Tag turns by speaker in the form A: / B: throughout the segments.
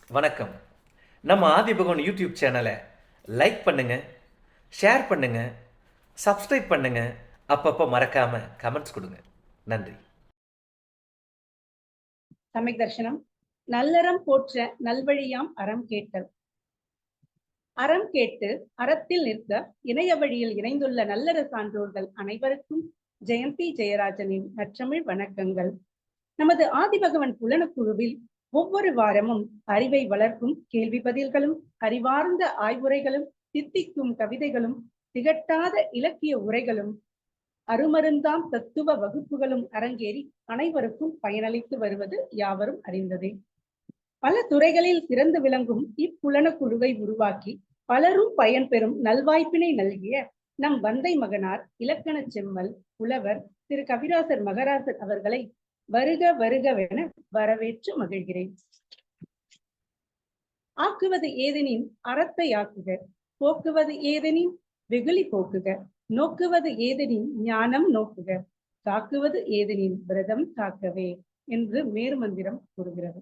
A: வணக்கம். நம்ம ஆதிபகவன் யூடியூப் சேனலை லைக் பண்ணுங்க, ஷேர் பண்ணுங்க, சப்ஸ்கிரைப் பண்ணுங்க. அப்பப்போ மறக்காம கமெண்ட்ஸ் கொடுங்க. நன்றி.
B: சமய தர்சனம். நல்லறம் போற்ற நல்வழியாம் அறம் கேட்டல். அறம் கேட்டு அறத்தில் நிற்க இணைய வழியில் இணைந்துள்ள நல்லற சான்றோர்கள் அனைவருக்கும் ஜெயந்தி ஜெயராஜனின் நற்றமிழ் வணக்கங்கள். நமது ஆதிபகவன் புலனக்குழுவில் ஒவ்வொரு வாரமும் அறிவை வளர்க்கும் கேள்வி பதில்களும், அறிவார்ந்த ஆய்வுரைகளும், தித்திக்கும் கவிதைகளும், திகட்டாத இலக்கிய உரைகளும், அருமருந்தாம் தத்துவ வகுப்புகளும் அரங்கேறி அனைவருக்கும் பயனளித்து வருவது யாவரும் அறிந்ததே. பல துறைகளில் சிறந்து விளங்கும் இப்புலன குழுவை உருவாக்கி பலரும் பயன்பெறும் நல்வாய்ப்பினை நல்கிய நம் வந்தை மகனார் இலக்கண செம்மல் புலவர் திரு கவிராசர் மகராசர் அவர்களை வருக வருகவென வரவேற்று மகிழ்கிறேன். ஆக்குவது ஏதெனின் அறத்தை ஆக்குக, போக்குவது ஏதெனின் வெகுளி போக்குக, நோக்குவது ஏதெனின் ஞானம் நோக்குக, காக்குவது ஏதெனின் விரதம் காக்கவே என்று மேருமந்திரம் கூறுகிறது.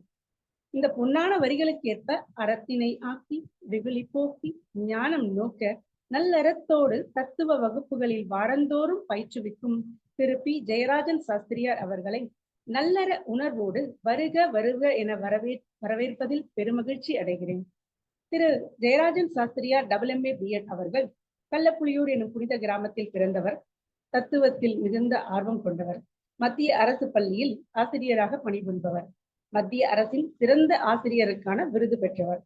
B: இந்த பொன்னான வரிகளுக்கு ஏற்ப அறத்தினை ஆக்கி வெகுளி போக்கி ஞானம் நோக்க நல்லறத்தோடு தத்துவ வகுப்புகளில் வாரந்தோறும் பயிற்றுவிக்கும் திரு பி ஜெயராஜன் சாஸ்திரியார் அவர்களை நல்லற உணர்வோடு வருக வருக என வரவேற்பதில் பெருமகிழ்ச்சி அடைகிறேன். திரு ஜெயராஜன் சாஸ்திரியார் MA BEd அவர்கள் கள்ளப்புலியூர் எனும் புனித கிராமத்தில் பிறந்தவர். தத்துவத்தில் மிகுந்த ஆர்வம் கொண்டவர். மத்திய அரசு பள்ளியில் ஆசிரியராக பணிபுரிபவர். மத்திய அரசின் சிறந்த ஆசிரியருக்கான விருது பெற்றவர்.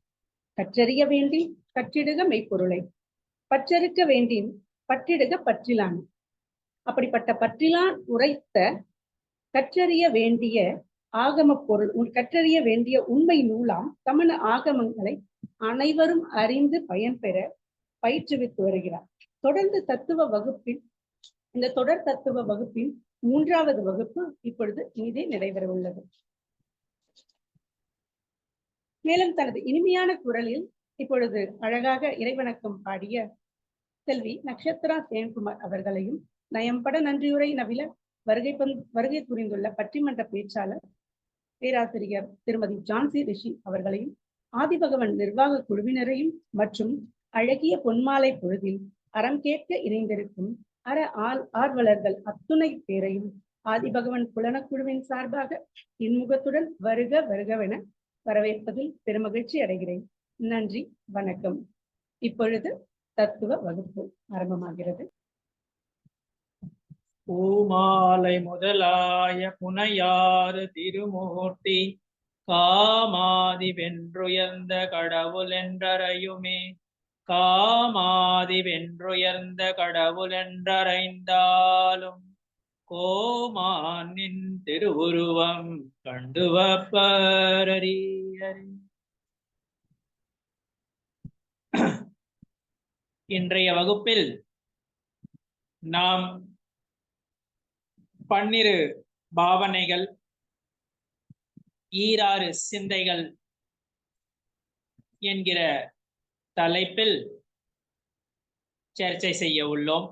B: கற்றறிய வேண்டி கற்றிடுக மெய்ப்பொருளை, பற்றறுக்க வேண்டின் பற்றிடுக பற்றிலான். அப்படிப்பட்ட பற்றிலான் உரைத்த கற்றறிய வேண்டிய ஆகம பொருள், கற்றறிய வேண்டிய உண்மை நூலாம் சமண ஆகமங்களை அனைவரும் அறிந்து பயன்பெற பயிற்றுவித்து வருகிறார். தொடர்ந்து தத்துவ வகுப்பில் இந்த தொடர் தத்துவ வகுப்பின் 3வது வகுப்பு இப்பொழுது இனிதே நிறைவேற உள்ளது. மேலும் தனது இனிமையான குரலில் இப்பொழுது அழகாக இறைவணக்கம் பாடிய செல்வி நக்ஷத்ரா சேன்குமார் அவர்களையும் நயம்பட நன்றியுரை நவில வருகை புரிந்துள்ள பட்டிமன்ற பேச்சாளர் பேராசிரியர் திருமதி ஜான்சி ரிஷி அவர்களையும் ஆதிபகவன் நிர்வாக குழுவினரையும் மற்றும் அழகிய பொன்மாலை பொழுதில் அறம் கேட்க இணைந்திருக்கும் அற ஆர்வலர்கள் அத்துணை பேரையும் ஆதிபகவன் புலனக்குழுவின் சார்பாக இன்முகத்துடன் வருக வருகவென வரவேற்பதில் பெருமகிழ்ச்சி அடைகிறேன். நன்றி, வணக்கம். இப்பொழுது தத்துவ வகுப்பு ஆரம்பமாகிறது.
C: பூமாலை முதலாய புனையாறு திருமூர்த்தி காமாதி வென்றுயர்ந்த கடவுள் என்றறையுமே. காமாதி வென்றுயர்ந்த கடவுள் என்றறைந்தாலும் கோமானின் திருவுருவம் கண்டுவப்பரறி. இன்றைய வகுப்பில் நாம் 12 பாவனைகள், 6 சிந்தைகள் என்கிற தலைப்பில் சர்ச்சை செய்ய உள்ளோம்.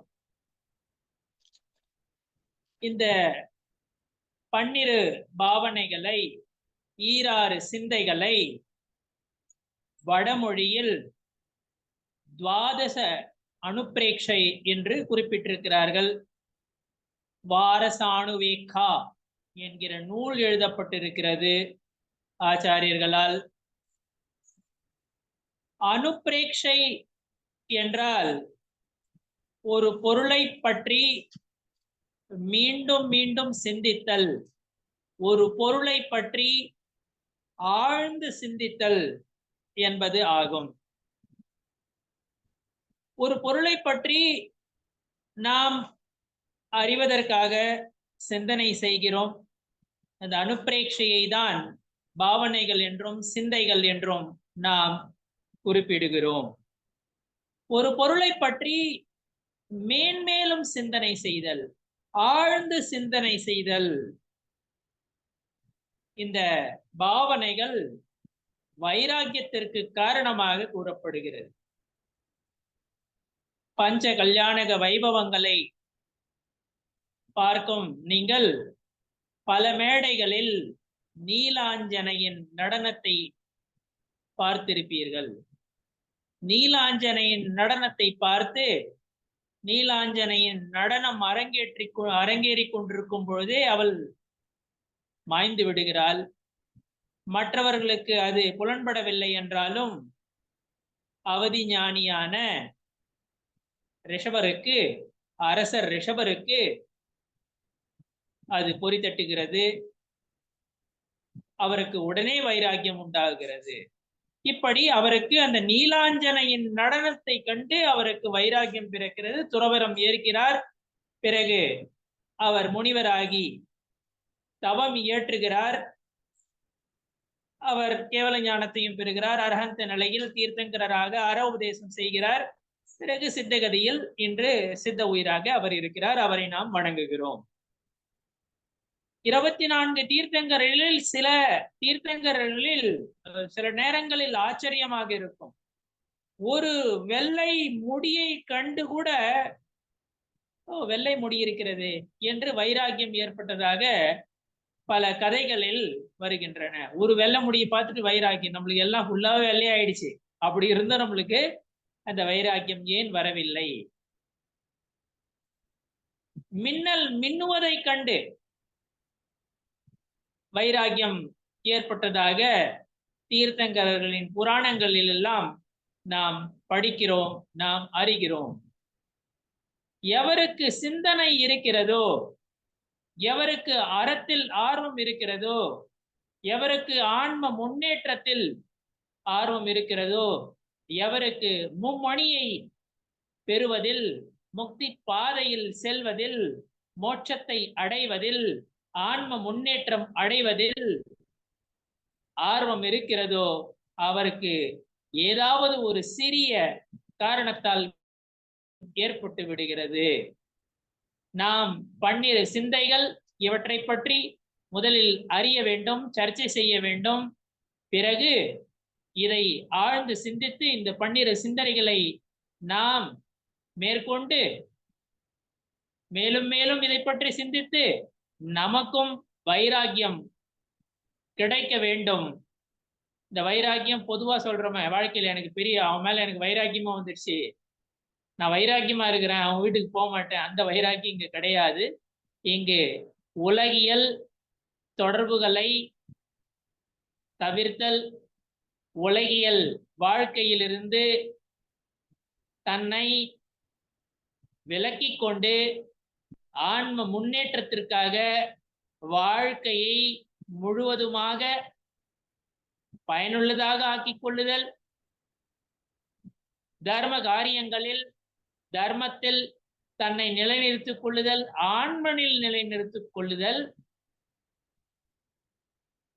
C: இந்த 12 பாவனைகளை, 6 சிந்தைகளை வடமொழியில் துவாதச அனுப்பிரேக்ஷை என்று குறிப்பிட்டிருக்கிறார்கள். வாரசாணுவேக்கா என்கிற நூல் எழுதப்பட்டிருக்கிறது ஆச்சாரியர்களால். அனுப்பிரேக்ஷை என்றால் ஒரு பொருளை பற்றி மீண்டும் மீண்டும் சிந்தித்தல், ஒரு பொருளை பற்றி ஆழ்ந்து சிந்தித்தல் என்பது ஆகும். ஒரு பொருளை பற்றி நாம் அறிவதற்காக சிந்தனை செய்கிறோம். அந்த அனுப்பிரேக்ஷையை தான் பாவனைகள் என்றும் சிந்தைகள் என்றும் நாம் குறிப்பிடுகிறோம். ஒரு பொருளை பற்றி மேன்மேலும் சிந்தனை செய்தல், ஆழ்ந்து சிந்தனை செய்தல், இந்த பாவனைகள் வைராக்கியத்திற்கு காரணமாக கூறப்படுகிறது. பஞ்ச கல்யாணக வைபவங்களை பார்க்கும் நீங்கள் பல மேடைகளில் நீலாஞ்சனையின் நடனத்தை பார்த்திருப்பீர்கள். நீலாஞ்சனையின் நடனத்தை பார்த்து நீலாஞ்சனையின் நடனம் அரங்கேறிக் கொண்டிருக்கும் பொழுதே அவள் மாய்ந்து விடுகிறாள். மற்றவர்களுக்கு அது புலன்படவில்லை என்றாலும் அவதி ஞானியான ரிஷபருக்கு, அரசர் ரிஷபருக்கு அது பொறி தட்டுகிறது. அவருக்கு உடனே வைராக்கியம் உண்டாகிறது. இப்படி அவருக்கு அந்த நீலாஞ்சனையின் நடனத்தை கண்டு அவருக்கு வைராக்கியம் பிறக்கிறது. துறவரம் ஏற்கிறார். பிறகு அவர் முனிவராகி தவம் இயற்றுகிறார். அவர் கேவல ஞானத்தையும் பெறுகிறார். அரஹந்த நிலையில் தீர்த்தங்கராக அற உபதேசம் செய்கிறார். பிறகு சித்தகதியில் இன்று சித்த உயிராக அவர் இருக்கிறார். அவரை நாம் வணங்குகிறோம். 24 தீர்த்தங்கரில் சில தீர்த்தங்கரில் சில நேரங்களில் ஆச்சரியமாக இருக்கும். ஒரு வெள்ளை முடியை கண்டு கூட வெள்ளை முடி இருக்கிறது என்று வைராக்கியம் ஏற்பட்டதாக பல கதைகளில் வருகின்றன. ஒரு வெள்ளை முடியை பார்த்துட்டு வைராக்கியம், நம்மளுக்கு எல்லாம் ஃபுல்லாவே வெள்ளையாயிடுச்சு, அப்படி இருந்தும் நம்மளுக்கு அந்த வைராக்கியம் ஏன் வரவில்லை? மின்னல் மின்னுவதை கண்டு வைராக்கியம் ஏற்பட்டதாக தீர்த்தங்கரர்களின் புராணங்களில் எல்லாம் நாம் படிக்கிறோம், நாம் அறிகிறோம். எவருக்கு சிந்தனை இருக்கிறதோ, எவருக்கு அறத்தில் ஆர்வம் இருக்கிறதோ, எவருக்கு ஆன்ம முன்னேற்றத்தில் ஆர்வம் இருக்கிறதோ, எவருக்கு மும்மணியை பெறுவதில், முக்தி பாதையில் செல்வதில், மோட்சத்தை அடைவதில், ஆன்ம முன்னேற்றம் அடைவதில் ஆர்வம் இருக்கிறதோ அவருக்கு ஏதாவது ஒரு சிறிய காரணத்தால் ஏற்பட்டு விடுகிறது. நாம் 12 சிந்தைகள், இவற்றை பற்றி முதலில் அறிய வேண்டும், சர்ச்சை செய்ய வேண்டும். பிறகு இதை ஆழ்ந்து சிந்தித்து இந்த 12 சிந்தனைகளை நாம் மேற்கொண்டு மேலும் மேலும் இதை பற்றி சிந்தித்து நமக்கும் வைராக்கியம் கிடைக்க வேண்டும். இந்த வைராக்கியம் பொதுவா சொல்றோமே, வாழ்க்கையில எனக்கு பெரிய அவன் மேல எனக்கு வைராக்கியமா வந்துடுச்சு, நான் வைராக்கியமா இருக்கிறேன், அவன் வீட்டுக்கு போக மாட்டேன், அந்த வைராக்கியம் இங்கு கிடையாது. இங்கு உலகியல் தொடர்புகளை தவிர்த்தல், உலகியல் வாழ்க்கையிலிருந்து தன்னை விலக்கிக் கொண்டு ஆன்ம முன்னேற்றத்திற்காக வாழ்க்கையை முழுவதுமாக பயனுள்ளதாக ஆக்கிக் கொள்ளுதல், தர்ம காரியங்களில் தர்மத்தில் தன்னை நிலைநிறுத்திக் கொள்ளுதல், ஆன்மனில் நிலைநிறுத்திக் கொள்ளுதல்,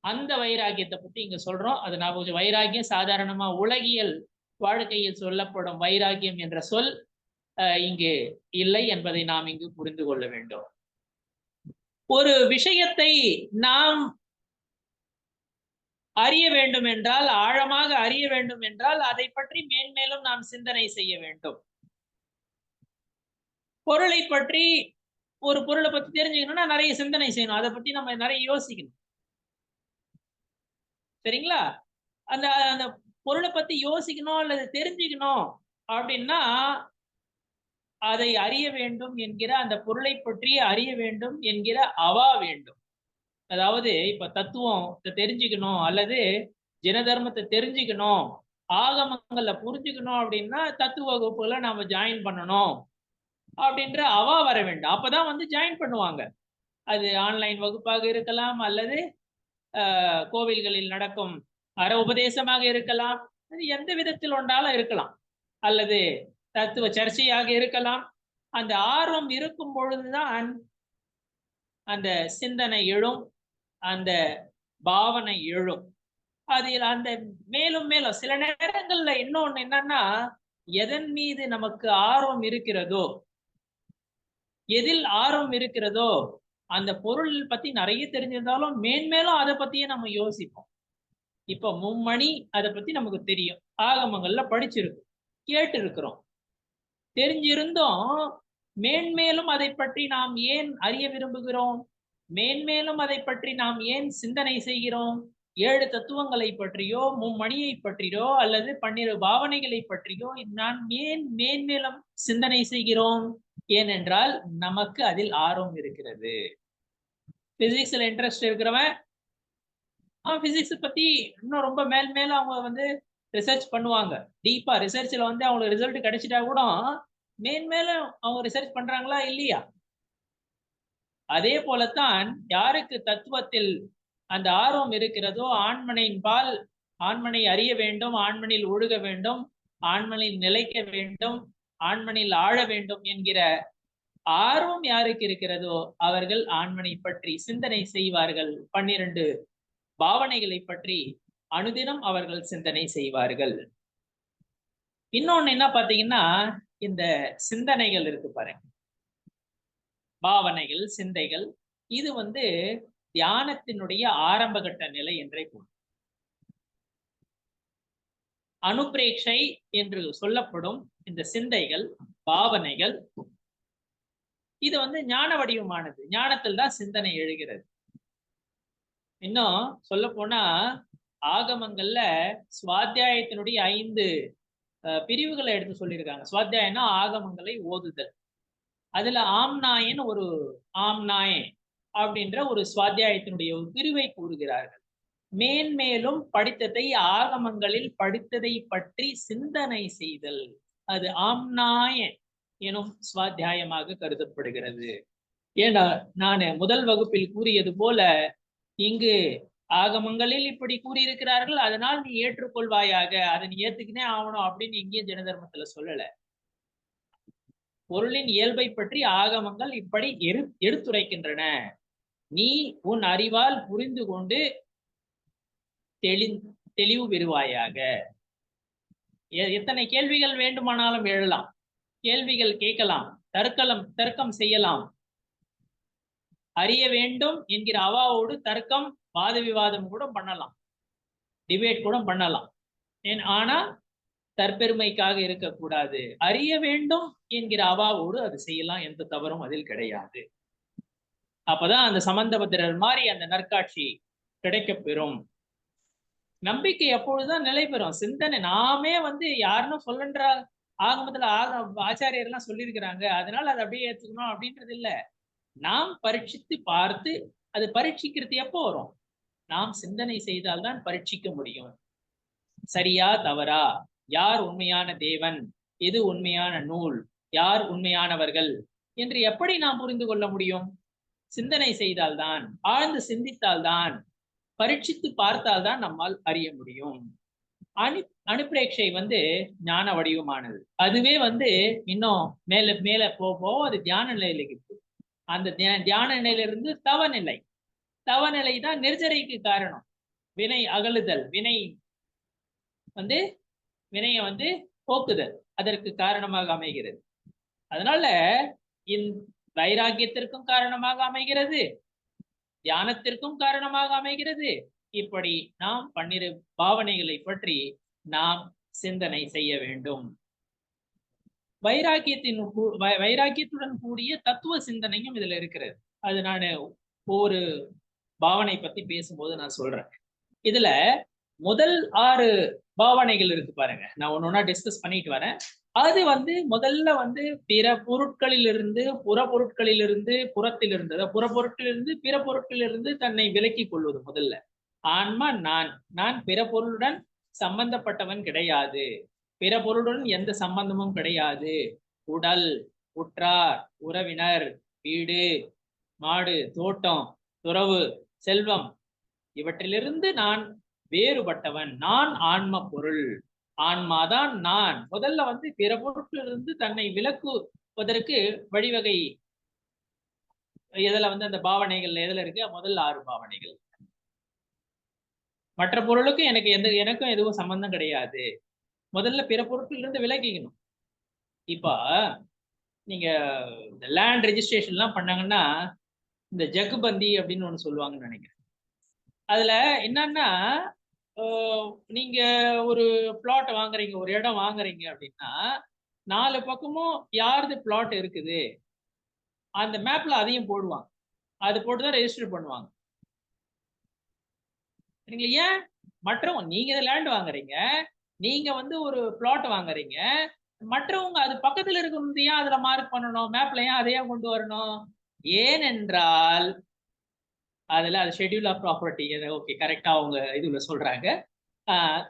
C: அந்த வைராக்கியத்தை பத்தி இங்க சொல்றோம். அது நான் கொஞ்சம் வைராக்கியம் சாதாரணமா உலகியல் வாழ்க்கையில் சொல்லப்படும் வைராக்கியம் என்ற சொல் இங்கு இல்லை என்பதை நாம் இங்கு புரிந்து கொள்ள வேண்டும். ஒரு விஷயத்தை நாம் அறிய வேண்டும் என்றால், ஆழமாக அறிய வேண்டும் என்றால், அதை பற்றி மேன்மேலும் நாம் சிந்தனை செய்ய வேண்டும். பொருளை பற்றி, ஒரு பொருளை பத்தி தெரிஞ்சுக்கணும்னா நிறைய சிந்தனை செய்யணும், அதை பத்தி நம்ம நிறைய யோசிக்கணும். சரிங்களா? அந்த அந்த பொருளை பத்தி யோசிக்கணும் அல்லது தெரிஞ்சுக்கணும் அப்படின்னா அதை அறிய வேண்டும் என்கிற, அந்த பொருளை பற்றி அறிய வேண்டும் என்கிற அவா வேண்டும். அதாவது இப்ப தத்துவம் தெரிஞ்சுக்கணும் அல்லது ஜனதர்மத்தை தெரிஞ்சுக்கணும், ஆகமங்களை புரிஞ்சுக்கணும் அப்படின்னா தத்துவ வகுப்புல நாம ஜாயின் பண்ணணும் அப்படின்ற அவா வர வேண்டும். அப்பதான் வந்து ஜாயின் பண்ணுவாங்க. அது ஆன்லைன் வகுப்பாக இருக்கலாம், அல்லது கோவில்களில் நடக்கும் அற உபதேசமாக இருக்கலாம், அது எந்த விதத்தில் ஒன்றாலும் இருக்கலாம், அல்லது தத்துவ சர்ச்சையாக இருக்கலாம். அந்த ஆர்வம் இருக்கும் பொழுதுதான் அந்த சிந்தனை எழும், அந்த பாவனை எழும். அதில் அந்த மேலும் மேலும் சில நேரங்கள்ல இன்னொன்னு என்னன்னா, எதன் மீது நமக்கு ஆர்வம் இருக்கிறதோ, எதில் ஆர்வம் இருக்கிறதோ அந்த பொருள் பத்தி நிறைய தெரிஞ்சிருந்தாலும் மேன்மேலும் அதை பத்தியே நம்ம யோசிப்போம். இப்ப மும்மணி அதை பத்தி நமக்கு தெரியும், ஆகமங்கள்ல படிச்சிருக்கோம், கேட்டு இருக்கிறோம், தெரிஞ்சிருந்தோம் மேன்மேலும் அதை பற்றி நாம் ஏன் அறிய விரும்புகிறோம்? மேன்மேலும் அதை பற்றி நாம் ஏன் சிந்தனை செய்கிறோம்? 7 தத்துவங்களை பற்றியோ, மும்மணியை பற்றியோ, அல்லது 12 பாவனைகளை பற்றியோ நான் ஏன் மேன்மேலும் சிந்தனை செய்கிறோம்? ஏனென்றால் நமக்கு அதில் ஆர்வம் இருக்கிறது. பிசிக்ஸ்ல இன்ட்ரெஸ்ட் இருக்கிறவன் பிசிக்ஸ் பத்தி இன்னும் ரொம்ப மேல அவங்க வந்து ரிசர்ச் பண்ணுவாங்க. டீப்பா ரிசர்ச்ல வந்து அவங்களுக்கு ரிசல்ட் கிடைச்சிட்டா கூட மேன்மேலும் அவங்க ரிசர்ச் பண்றாங்களா இல்லையா? அதே போலத்தான் யாருக்கு தத்துவத்தில் அந்த ஆர்வம் இருக்கிறதோ, ஆண்மனை அறிய வேண்டும், ஆண்மனில் ஒழுக வேண்டும், ஆண்மனில் நிலைக்க வேண்டும், ஆண்மனில் ஆழ வேண்டும் என்கிற ஆர்வம் யாருக்கு இருக்கிறதோ அவர்கள் ஆண்மனை பற்றி சிந்தனை செய்வார்கள். 12 பாவனைகளை பற்றி அனுதினம் அவர்கள் சிந்தனை செய்வார்கள். இன்னொன்னு என்ன பாத்தீங்கன்னா, இந்த சிந்தனைகள் இருக்கு பாருங்க, பாவனைகள், சிந்தைகள், இது வந்து தியானத்தினுடைய ஆரம்ப கட்ட நிலை என்றே கூறும். அனுப்பிரேக்ஷை என்று சொல்லப்படும் இந்த சிந்தைகள், பாவனைகள், இது வந்து ஞான வடிவமானது. ஞானத்தில் தான் சிந்தனை எழுகிறது. இன்னும் சொல்ல போனா ஆகமங்கள்ல சுவாத்தியாயத்தினுடைய 5 பிரிவுகளை எடுத்து சொல்லியிருக்காங்க. சுவாத்தியாயம்னா ஆகமங்களை ஓதுதல். அதுல ஆம்நாயன் அப்படின்ற ஒரு சுவாத்தியாயத்தினுடைய ஒரு பிரிவை கூறுகிறார்கள். மேன்மேலும் படித்ததை, ஆகமங்களில் படித்ததை பற்றி சிந்தனை செய்தல், அது ஆம்நாயன் எனும் சுவாத்தியாயமாக கருதப்படுகிறது. ஏன்னா நான் முதல் வகுப்பில் கூறியது போல, இங்கு ஆகமங்களில் இப்படி கூறியிருக்கிறார்கள், அதனால் நீ ஏற்றுக்கொள்வாயாக, அதை நீ ஏத்துக்கினே ஆகணும் அப்படின்னு எங்கேயும் ஜன தர்மத்துல சொல்லல. பொருளின் இயல்பை பற்றி ஆகமங்கள் இப்படி எடுத்துரைக்கின்றன. நீ உன் அறிவால் புரிந்து கொண்டு தெளிவு பெறுவாயாக. எத்தனை கேள்விகள் வேண்டுமானாலும் எழலாம், கேள்விகள் கேட்கலாம், தர்க்கம் செய்யலாம். அறிய வேண்டும் என்கிற அவாவோடு தர்க்கம், வாத விவாதம் கூட பண்ணலாம், டிபேட் கூட பண்ணலாம். ஆனா தற்பெருமைக்காக இருக்கக்கூடாது. அறிய வேண்டும் என்கிற அவாவோடு அது செய்யலாம், எந்த தவறும் அதில் கிடையாது. அப்பதான் அந்த சம்பந்தபத்திரர் மாதிரி அந்த நற்காட்சி கிடைக்க பெறும். நம்பிக்கை எப்பொழுதுதான் நிலை பெறும். சிந்தனை நாமே வந்து யாருன்னு சொல்லன்ற ஆகமத்துல ஆச்சாரியர் எல்லாம் சொல்லியிருக்கிறாங்க, அதனால அதை அப்படியே ஏத்துக்கணும் அப்படின்றது இல்ல. நாம் பரீட்சித்து பார்த்து, அது பரீட்சிக்கிறது எப்போ வரும்? நாம் சிந்தனை செய்தால்தான் பரீட்சிக்க முடியும். சரியா தவறா, யார் உண்மையான தேவன், எது உண்மையான நூல், யார் உண்மையானவர்கள் என்று எப்படி நாம் புரிந்து கொள்ள முடியும்? சிந்தனை செய்தால்தான், ஆழ்ந்து சிந்தித்தால்தான், பரீட்சித்து பார்த்தால்தான் நம்மால் அறிய முடியும். அனுப்பிரேக்ஷை வந்து ஞான வடிவமானது. அதுவே வந்து இன்னும் மேல மேல போக அது தியான நிலையில இருக்கு. அந்த தியான நிலையிலிருந்து தவநிலை தான் நிர்ஜரைக்கு காரணம். வினை அகலுதல், வினையை வந்து போக்குதல் அதற்கு காரணமாக அமைகிறது. அதனால வைராக்கியத்திற்கும் காரணமாக அமைகிறது, தியானத்திற்கும் காரணமாக அமைகிறது. இப்படி நாம் 12 பாவனைகளை பற்றி நாம் சிந்தனை செய்ய வேண்டும். வைராக்கியத்துடன் கூடிய தத்துவ சிந்தனையும் இதுல இருக்கிறது. அது நான் ஒவ்வொரு பாவனை பத்தி பேசும்போது நான் சொல்றேன். இதுல முதல் 6 பாவனைகள் இருக்கு பாருங்க, நான் ஒன்னொன்னா டிஸ்கஸ் பண்ணிட்டு வரேன். அது வந்து முதல்ல வந்து பிற பொருட்களிலிருந்து, புறத்திலிருந்து, பிற பொருட்களிலிருந்து தன்னை விலக்கி கொள்வது. முதல்ல ஆன்மா நான் பிற பொருளுடன் சம்பந்தப்பட்டவன் கிடையாது, பிற பொருளுடன் எந்த சம்பந்தமும் கிடையாது. உடல், உற்றார், உறவினர், வீடு, மாடு, தோட்டம், துறவு, செல்வம், இவற்றிலிருந்து நான் வேறுபட்டவன். நான் ஆன்ம பொருள், ஆன்மாதான் நான். முதல்ல வந்து பிற பொருட்களிலிருந்து தன்னை விலக்குவதற்கு வழிவகை எதுல வந்து அந்த பாவனைகள் எதுல இருக்கு? முதல் 6 பாவனைகள். மற்ற பொருளுக்கு எனக்கும் எதுவும் சம்பந்தம் கிடையாது. முதல்ல பிற பொருட்கள் இருந்து விலகிக்கணும். இப்ப நீங்க இந்த லேண்ட் ரெஜிஸ்ட்ரேஷன் எல்லாம் பண்ணாங்கன்னா இந்த ஜக்குபந்தி அப்படின்னு ஒண்ணு சொல்லுவாங்கன்னு நினைக்கிறேன். அதுல என்னன்னா, நீங்க ஒரு பிளாட் வாங்குறீங்க, ஒரு இடம் வாங்குறீங்க அப்படின்னா 4 பக்கமும் யாருது பிளாட் இருக்குது அந்த மேப்ல அதையும் போடுவாங்க. அது போட்டுதான் ரெஜிஸ்டர் பண்ணுவாங்க. சரிங்களா? ஏன்? மற்றவங்க நீங்க லேண்ட் வாங்குறீங்க, நீங்க வந்து ஒரு பிளாட் வாங்குறீங்க, மற்றவங்க அது பக்கத்துல இருக்கிறது ஏன் அதுல மார்க் பண்ணணும்? மேப்ல ஏன் அதை ஏன் கொண்டு வரணும்? ஏனென்றால் அதுல அது ஷெட்யூல் ஆஃப் ப்ராப்பர்ட்டி. ஓகே, கரெக்டா அவங்க இதுல சொல்றாங்க.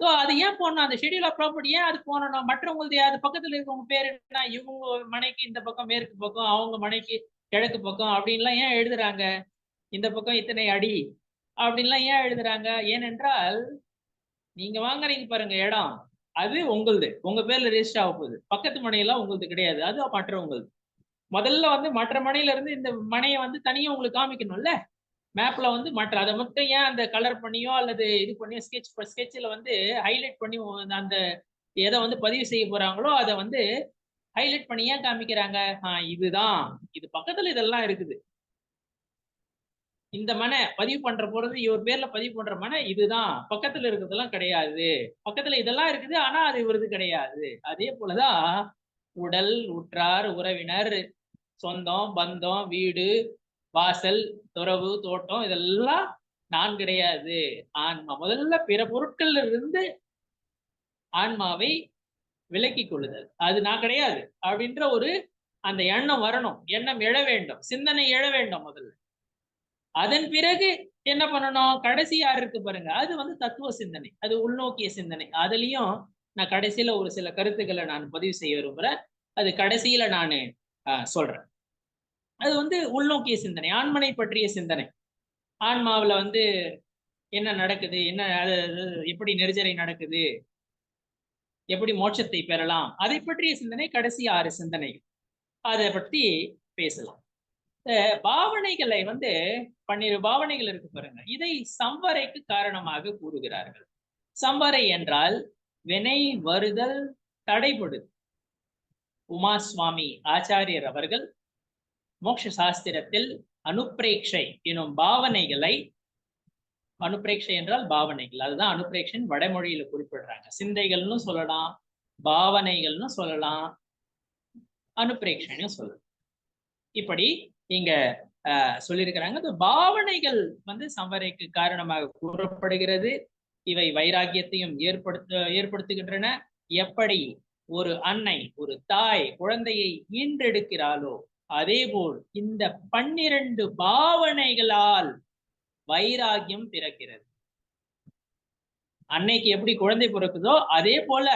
C: ஸோ அது ஏன் போடணும்? அந்த ஷெட்யூல் ஆஃப் ப்ராப்பர்ட்டி ஏன் அது போடணும்? மற்றவங்களுடைய அது பக்கத்துல இருக்கவங்க பேர் என்ன? இவங்க மனைக்கு இந்த பக்கம் மேற்கு பக்கம், அவங்க மனைக்கு கிழக்கு பக்கம் அப்படின்லாம் ஏன் எழுதுறாங்க? இந்த பக்கம் இத்தனை அடி அப்படின்லாம் ஏன் எழுதுறாங்க? ஏனென்றால் நீங்க வாங்குறீங்க பாருங்க இடம், அது உங்களுது, உங்க பேர்ல ரெஜிஸ்டர் ஆக போகுது. பக்கத்து மனையெல்லாம் உங்களுது கிடையாது, அது மற்றவங்களுது. முதல்ல வந்து மற்ற மனையில இருந்து இந்த மனையை வந்து தனியா உங்களுக்கு காமிக்கணும்ல. மேப்ல வந்து மற்ற அதை மட்டும் ஏன் அந்த கலர் பண்ணியோ அல்லது இது பண்ணியோ ஸ்கெட்ச்ல வந்து ஹைலைட் பண்ணி அந்த எதை வந்து பதிவு செய்ய போறாங்களோ அதை வந்து ஹைலைட் பண்ணி ஏன் காமிக்கிறாங்க? இதுதான், இது பக்கத்துல இதெல்லாம் இருக்குது, இந்த மனை பதிவு பண்ற போறது இவர் பேர்ல பதிவு பண்ற மனை இதுதான், பக்கத்துல இருக்கிறதெல்லாம் கிடையாது, பக்கத்துல இதெல்லாம் இருக்குது ஆனா அது இவரது கிடையாது. அதே போலதான் உடல், உற்றார், உறவினர், சொந்தம், பந்தம், வீடு, வாசல், துறவு, தோட்டம் இதெல்லாம் நான் கிடையாது. ஆன்மா முதல்ல பிற பொருட்கள்ல இருந்து ஆன்மாவை விலக்கி கொள்ளுதல், அது நான் கிடையாது அப்படின்ற ஒரு அந்த எண்ணம் வரணும், எண்ணம் எழ வேண்டும், சிந்தனை எழ வேண்டும் முதல்ல. அதன் பிறகு என்ன பண்ணணும்? கடைசி யார் இருக்கு பாருங்க, அது வந்து தத்துவ சிந்தனை, அது உள்நோக்கிய சிந்தனை. அதுலயும் நான் கடைசியில ஒரு சில கருத்துக்களை நான் பதிவு செய்ய விரும்புறேன், அது கடைசியில நான் சொல்றேன். அது வந்து உள்நோக்கிய சிந்தனை, ஆன்மனை பற்றிய சிந்தனை. ஆன்மாவுல வந்து என்ன நடக்குது, என்ன எப்படி நெருஜரை நடக்குது, எப்படி மோட்சத்தை பெறலாம், அதை பற்றிய சிந்தனை கடைசி 6 சிந்தனைகள். அதை பற்றி பேசலாம். பாவனைகளை வந்து 12 பாவனைகள் இருக்கு பாருங்க, இதை சம்வரைக்கு காரணமாக கூறுகிறார்கள். சம்வரை என்றால் வினை வருதல் தடைபடுது. உமா சுவாமி ஆச்சாரியர் அவர்கள் மோட்ச சாஸ்திரத்தில் அனுப்பிரேக்ஷை எனும் பாவனைகளை, அனுப்பிரேக்ஷை என்றால் பாவனைகள், அதுதான் அனுப்பிரேக்ஷன் வடமொழியில குறிப்பிடுறாங்க. சிந்தைகள்னு சொல்லலாம், பாவனைகள்னு சொல்லலாம், அனுப்பிரேக்ஷைன்னு சொல்லலாம். இப்படி இங்க சொல்லியிருக்கிறாங்க. இந்த பாவனைகள் வந்து சம்வரைக்கு காரணமாக கூறப்படுகிறது. இவை வைராகியத்தையும் ஏற்படுத்துகின்றன. எப்படி ஒரு அன்னை, ஒரு தாய் குழந்தையை ஈன்றெடுக்கிறாளோ அதேபோல் இந்த 12 பாவனைகளால் வைராகியம் பிறக்கிறது. அன்னைக்கு எப்படி குழந்தை பிறக்குதோ அதே போல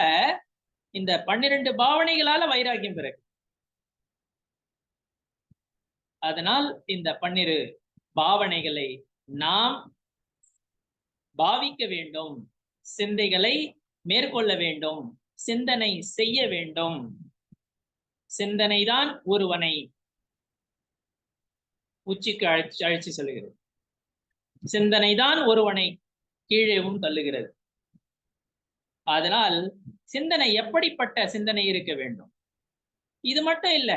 C: இந்த 12 பாவனைகளால வைராகியம் பிறகு. அதனால் இந்த 12 பாவனைகளை நாம் பாவிக்க வேண்டும், சிந்தைகளை மேற்கொள்ள வேண்டும், சிந்தனை செய்ய வேண்டும். சிந்தனைதான் ஒருவனை உச்சிக்கு அழைச்சி செல்கிறது, சிந்தனைதான் ஒருவனை கீழேவும் தள்ளுகிறது. அதனால் சிந்தனை எப்படிப்பட்ட சிந்தனை இருக்க வேண்டும்? இது மட்டும் இல்ல,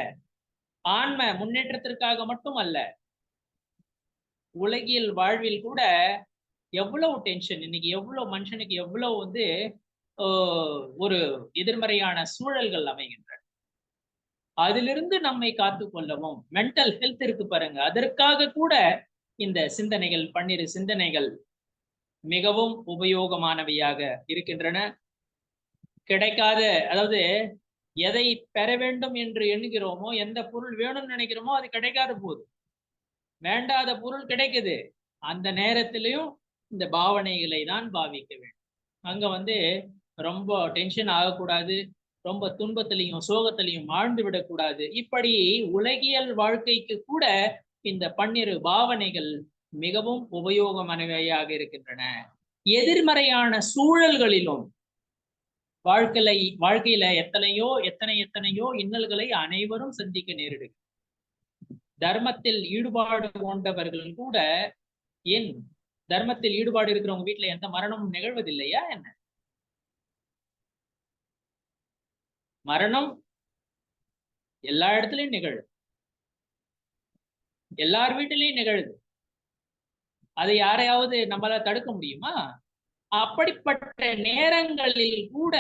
C: ஆன்ம முன்னேற்றத்திற்காக மட்டும் அல்ல, உலகியல் வாழ்வில் கூட எவ்வளவு டென்ஷன் இன்னைக்கு, எவ்வளவு மனுஷனுக்கு எவ்வளவு வந்து ஒரு எதிர்மறையான சூழல்கள் அமைகின்றன. அதிலிருந்து நம்மை காத்து கொள்ளவும் மென்டல் ஹெல்த் இருக்கு பாருங்க, அதற்காக கூட இந்த சிந்தனைகள் 12 சிந்தனைகள் மிகவும் உபயோகமானவையாக இருக்கின்றன. கிடைக்காத, அதாவது எதை பெற வேண்டும் என்று எண்ணுகிறோமோ, எந்த பொருள் வேணும்னு நினைக்கிறோமோ அது கிடைக்காத போது, வேண்டாத பொருள் கிடைக்குது, அந்த நேரத்திலையும் இந்த பாவனைகளை தான் பாவிக்க வேண்டும். அங்க வந்து ரொம்ப டென்ஷன் ஆகக்கூடாது, ரொம்ப துன்பத்திலையும் சோகத்திலையும் ஆழ்ந்து விடக்கூடாது. இப்படி உலகியல் வாழ்க்கைக்கு கூட இந்த 12 பாவனைகள் மிகவும் உபயோகமானவையாக இருக்கின்றன. எதிர்மறையான சூழல்களிலும் வாழ்க்கையில எத்தனையோ இன்னல்களை அனைவரும் சந்திக்க நேரிடு. தர்மத்தில் ஈடுபாடு கொண்டவர்கள் கூட, ஏன் தர்மத்தில் ஈடுபாடு இருக்கிறவங்க வீட்டுல எந்த மரணமும் நிகழ்வதில்லையா என்ன? மரணம் எல்லா இடத்துலயும் நிகழுது, எல்லார் வீட்டிலையும் நிகழுது. அதை யாரையாவது நம்மளால தடுக்க முடியுமா? அப்படிப்பட்ட நேரங்களில் கூட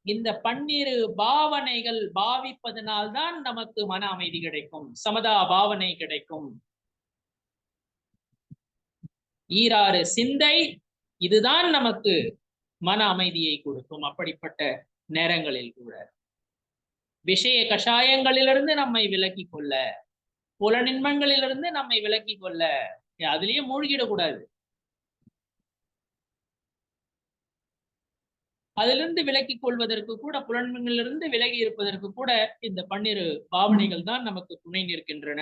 C: இந்த 12 பாவனைகள் பாவிப்பதனால்தான் நமக்கு மன அமைதி கிடைக்கும், சமதா பாவனை கிடைக்கும். ஈராறு சிந்தை இதுதான் நமக்கு மன அமைதியை கொடுக்கும். அப்படிப்பட்ட நேரங்களில் கூட விஷய கஷாயங்களிலிருந்து நம்மை விலக்கிக் கொள்ள, புலனின்பங்களிலிருந்து நம்மை விலக்கிக் கொள்ள, அதுலயே மூழ்கிடக்கூடாது. அதிலிருந்து விலக்கிக் கொள்வதற்கு கூட, புலன்களிலிருந்து விலகி இருப்பதற்கு கூட இந்த 12 பாவனைகள் தான் நமக்கு துணை நிற்கின்றன.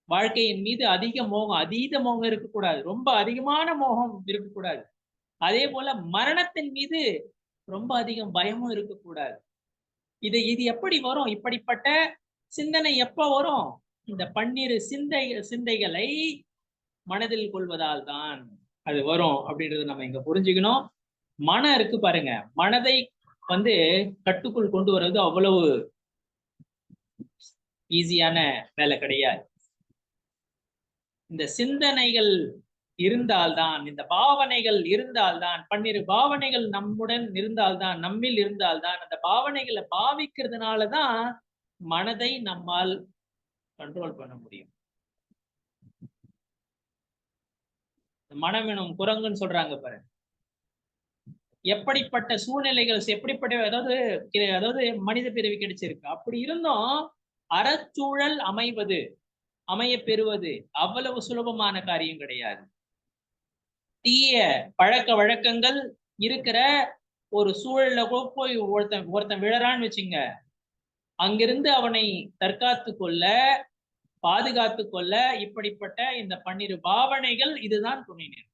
C: வாழ்க்கையின் மீது அதிக மோகம், அதீத மோகம் இருக்கக்கூடாது. ரொம்ப அதிகமான மோகம் இருக்கக்கூடாது. அதே போல மரணத்தின் மீது ரொம்ப அதிகம் பயமும் இருக்கக்கூடாது. இது எப்படி வரும்? இப்படிப்பட்ட சிந்தனை எப்ப வரும்? இந்த 12 சிந்தைகளை மனதில் கொள்வதால் தான் அது வரும் அப்படின்றத நம்ம இங்க புரிஞ்சுக்கணும். மனம் இருக்கு பாருங்க, மனதை வந்து கட்டுக்குள் கொண்டு வர்றது அவ்வளவு ஈஸியான வேலை கிடையாது. இந்த சிந்தனைகள் இருந்தால்தான், இந்த பாவனைகள் இருந்தால்தான், 12 பாவனைகள் நம்முடன் இருந்தால்தான், நம்மில் இருந்தால்தான், அந்த பாவனைகளை பாவிக்கிறதுனாலதான் மனதை நம்மால் கண்ட்ரோல் பண்ண முடியும். மனம் எனும் குரங்குன்னு சொல்றாங்க பாருங்க. எப்படிப்பட்ட சூழ்நிலைகள், எப்படிப்பட்ட அதாவது மனித பிறவி கிடைச்சிருக்கு. அப்படி இருந்தும் அறச்சூழல் அமைய பெறுவது அவ்வளவு சுலபமான காரியம் கிடையாது. தீய பழக்க வழக்கங்கள் இருக்கிற ஒரு சூழல்ல போய் ஒருத்தன் விழறான்னு வச்சுங்க, அங்கிருந்து அவனை தற்காத்து கொள்ள, பாதுகாத்து கொள்ள இப்படிப்பட்ட இந்த 12 பாவனைகள் இதுதான் துணை நிற்கும்.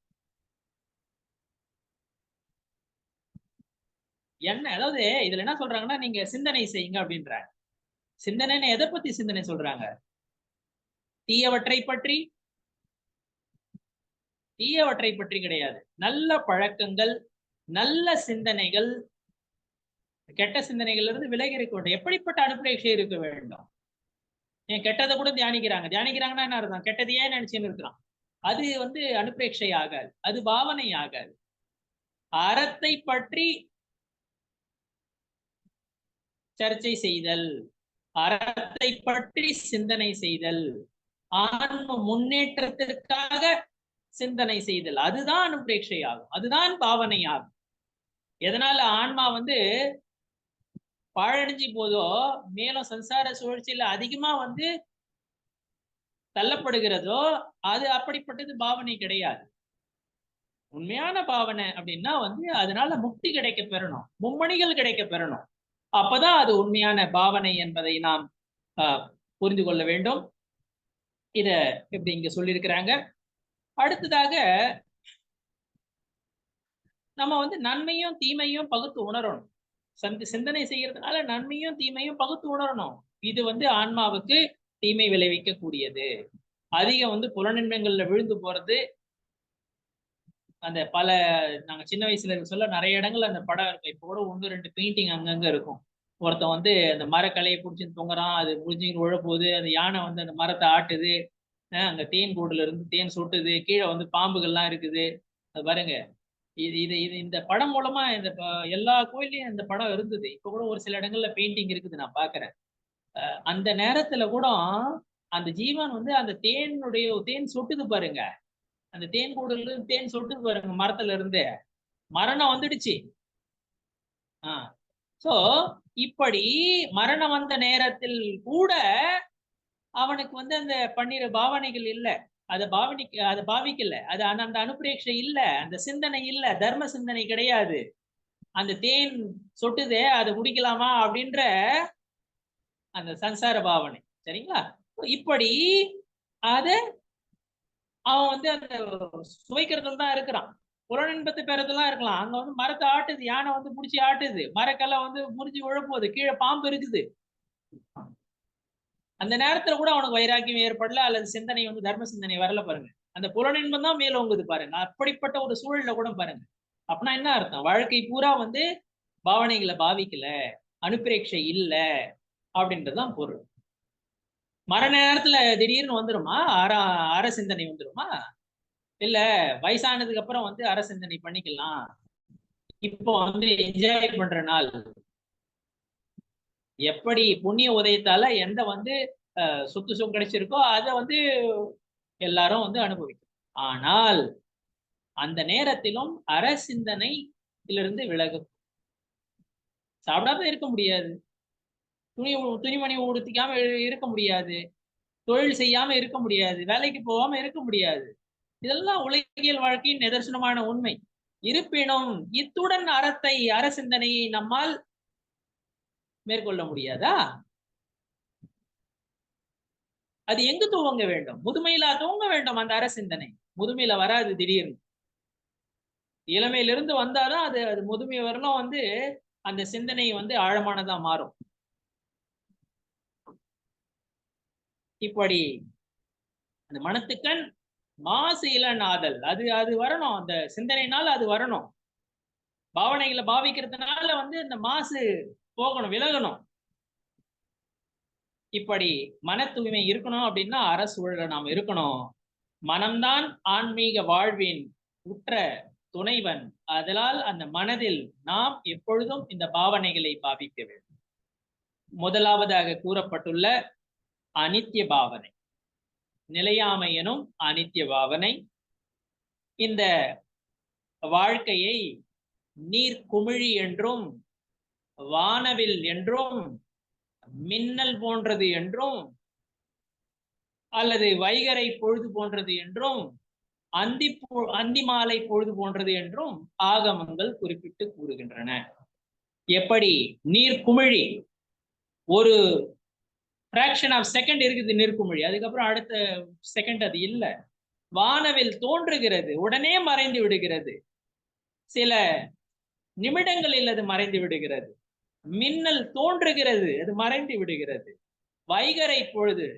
C: என்ன அதாவது இதுல என்ன சொல்றாங்கன்னா, நீங்க சிந்தனை செய்யுங்க அப்படின்றாங்க. சிந்தனைன்னு எதை பத்தி சிந்தனை சொல்றாங்க? தீயவற்றை பற்றி கிடையாது. நல்ல பழக்கங்கள், நல்ல சிந்தனைகள், கெட்ட சிந்தனைகள்ல இருந்து விலகி இருக்க வேண்டும். எப்படிப்பட்ட அனுப்பிரேட்சை இருக்க வேண்டும்? ஏன் கெட்டதை கூட தியானிக்கிறாங்கன்னா என்ன அர்த்தம்? கெட்டதையே நினைச்சுன்னு இருக்கிறான். அது அனுப்பிரேட்சை ஆகாது, அது பாவனை ஆகாது. அறத்தை பற்றி சர்ச்சை செய்தல், அறத்தை பற்றி சிந்தனை செய்தல், ஆன்ம முன்னேற்றத்திற்காக சிந்தனை செய்தல், அதுதான் அனுப்பிரேட்சை ஆகும், அதுதான் பாவனை ஆகும். எதனால ஆன்மா பாழடைஞ்சு போதோ, மேலும் சம்சார சுழற்சியில அதிகமா தள்ளப்படுகிறதோ, அது அப்படிப்பட்டது பாவனை கிடையாது. உண்மையான பாவனை அப்படின்னா அதனால முக்தி கிடைக்க பெறணும், மும்மணிகள் கிடைக்க பெறணும். அப்பதான் அது உண்மையான பாவனை என்பதை நாம் புரிந்து கொள்ள வேண்டும். இத இப்படி இங்க சொல்லியிருக்கிறாங்க. அடுத்ததாக நம்ம நன்மையும் தீமையும் பகுத்து உணரணும். சிந்தனை செய்யறதுனால நன்மையும் தீமையும் பகுத்து உணரணும். இது ஆன்மாவுக்கு தீமை விளைவிக்க கூடியது. அதிகம் புலனின்பங்கள்ல விழுந்து போறது. அந்த நாங்க சின்ன வயசுல சொல்ல நிறைய இடங்கள்ல அந்த படம் இருக்கும். இப்போ கூட 1-2 பெயிண்டிங் அங்கங்க இருக்கும். ஒருத்தன் அந்த மரக்கலையை பிடிச்சி தொங்குறான், அது முடிஞ்சுன்னு உழப்போகுது, அந்த யானை அந்த மரத்தை ஆட்டுது, அங்க தேன் கூடுல இருந்து தேன் சொட்டுது, கீழே பாம்புகள்லாம் இருக்குது. அது பாருங்க, இந்த படம் மூலமா எல்லா கோயிலையும் இந்த படம் இருந்தது. இப்ப கூட ஒரு சில இடங்கள்ல பெயிண்டிங் இருக்குது, நான் பாக்குறேன். அந்த நேரத்துல கூட அந்த ஜீவன் அந்த தேன் சொட்டுது பாருங்க, அந்த தேன் கூடுல இருந்து தேன் சொட்டுது பாருங்க, மரத்துல இருந்து மரணம் வந்துடுச்சு. சோ இப்படி மரணம் வந்த நேரத்தில் கூட அவனுக்கு அந்த 12 பாவனைகள் இல்ல, அதை பாவிக்கல, அது அந்த அனுப்பிரேட்சை இல்ல, அந்த சிந்தனை இல்ல, தர்ம சிந்தனை கிடையாது. அந்த தேன் சொட்டுதே அதை குடிக்கலாமா அப்படின்ற அந்த சம்சார பாவனை. சரிங்களா? இப்படி அத அவன் அந்த சுவைக்கிறதுல தான் இருக்கிறான். புலனின்பத்தை பெறதெல்லாம் இருக்கலாம். அங்க மரத்தை ஆட்டுது, யானை புடிச்சு ஆட்டுது, மரக்கெல்லாம் முறிஞ்சு உழப்போகுது, கீழே பாம்பு இருக்குது. அந்த நேரத்துல கூட அவனுக்கு வைராக்கியம் ஏற்படல, அல்லது சிந்தனை தர்ம சிந்தனை வரல பாருங்க. அந்த புலனின்பம் தான் மேலோங்குது பாருங்க. அப்படிப்பட்ட ஒரு சூழல்ல கூட பாருங்க. அப்படின்னா என்ன அர்த்தம்? வாழ்க்கை பூரா பாவனைகளை பாவிக்கல, அனுப்பிரேட்சை இல்ல அப்படின்றதுதான் பொருள். மரண நேரத்துல திடீர்னு வந்துருமா அற சிந்தனை வந்துருமா? இல்ல வயசானதுக்கு அப்புறம் அற சிந்தனை பண்ணிக்கலாம், இப்போ என்ஜாய் பண்ற நாள். எப்படி புண்ணிய உதயத்தால எந்த சொத்து சுகம் கிடைச்சிருக்கோ அதை எல்லாரும் அனுபவிக்கும். ஆனால் அந்த நேரத்திலும் அற சிந்தனையிலிருந்து விலகும். சாப்பிடாம இருக்க முடியாது, துணிமணி உடுத்திக்காம இருக்க முடியாது, தொழில் செய்யாம இருக்க முடியாது, வேலைக்கு போகாம இருக்க முடியாது. இதெல்லாம் உலகியல் வாழ்க்கையின் நிதர்சனமான உண்மை. இருப்பினும் இத்துடன் அற சிந்தனையை நம்மால் மேற்கொள்ள முடியாதா? அது எங்கு துவங்க வேண்டும்? முதுமையிலா துவங்க வேண்டும் அந்த அற சிந்தனை. முதுமையில வராது திடீர்னு. இளமையிலிருந்து வந்தாதான் அது முதுமை வரலாம் அந்த சிந்தனை ஆழமானதா மாறும். இப்படி அந்த மனத்துக்கண் மாசு இளநாதல் அது வரணும். அந்த சிந்தனைனால அது வரணும். பாவனைகளை பாவிக்கிறதுனால இந்த மாசு போகணும், விலகணும். இப்படி மன தூய்மை இருக்கணும் அப்படின்னா அறசூழல நாம் இருக்கணும். மனம்தான் ஆன்மீக வாழ்வின் உற்ற துணைவன். அதனால் அந்த மனதில் நாம் எப்பொழுதும் இந்த பாவனைகளை பாவிக்க வேண்டும். முதலாவதாக கூறப்பட்டுள்ள அனித்திய பாவனை, நிலையாமை எனும் அனித்திய பாவனை. இந்த வாழ்க்கையை நீர் குமிழி என்றும், வானவில் என்றும், மின்னல் போன்றது என்றும், அல்லது வைகரை பொழுது போன்றது என்றும், அந்தி மாலை பொழுது போன்றது என்றும் ஆகமங்கள் குறிப்பிட்டு கூறுகின்றன. எப்படி நீர் குமிழி ஒரு fraction of second இருக்குது நீர்க்குமிழி, அதுக்கப்புறம் அடுத்த செகண்ட் அது இல்லை. வானவில் தோன்றுகிறது, உடனே மறைந்து விடுகிறது, சில நிமிடங்களில் அது மறைந்து விடுகிறது. மின்னல் தோன்றுகிறது, அது மறைந்து விடுகிறது. வைகரை பொழுது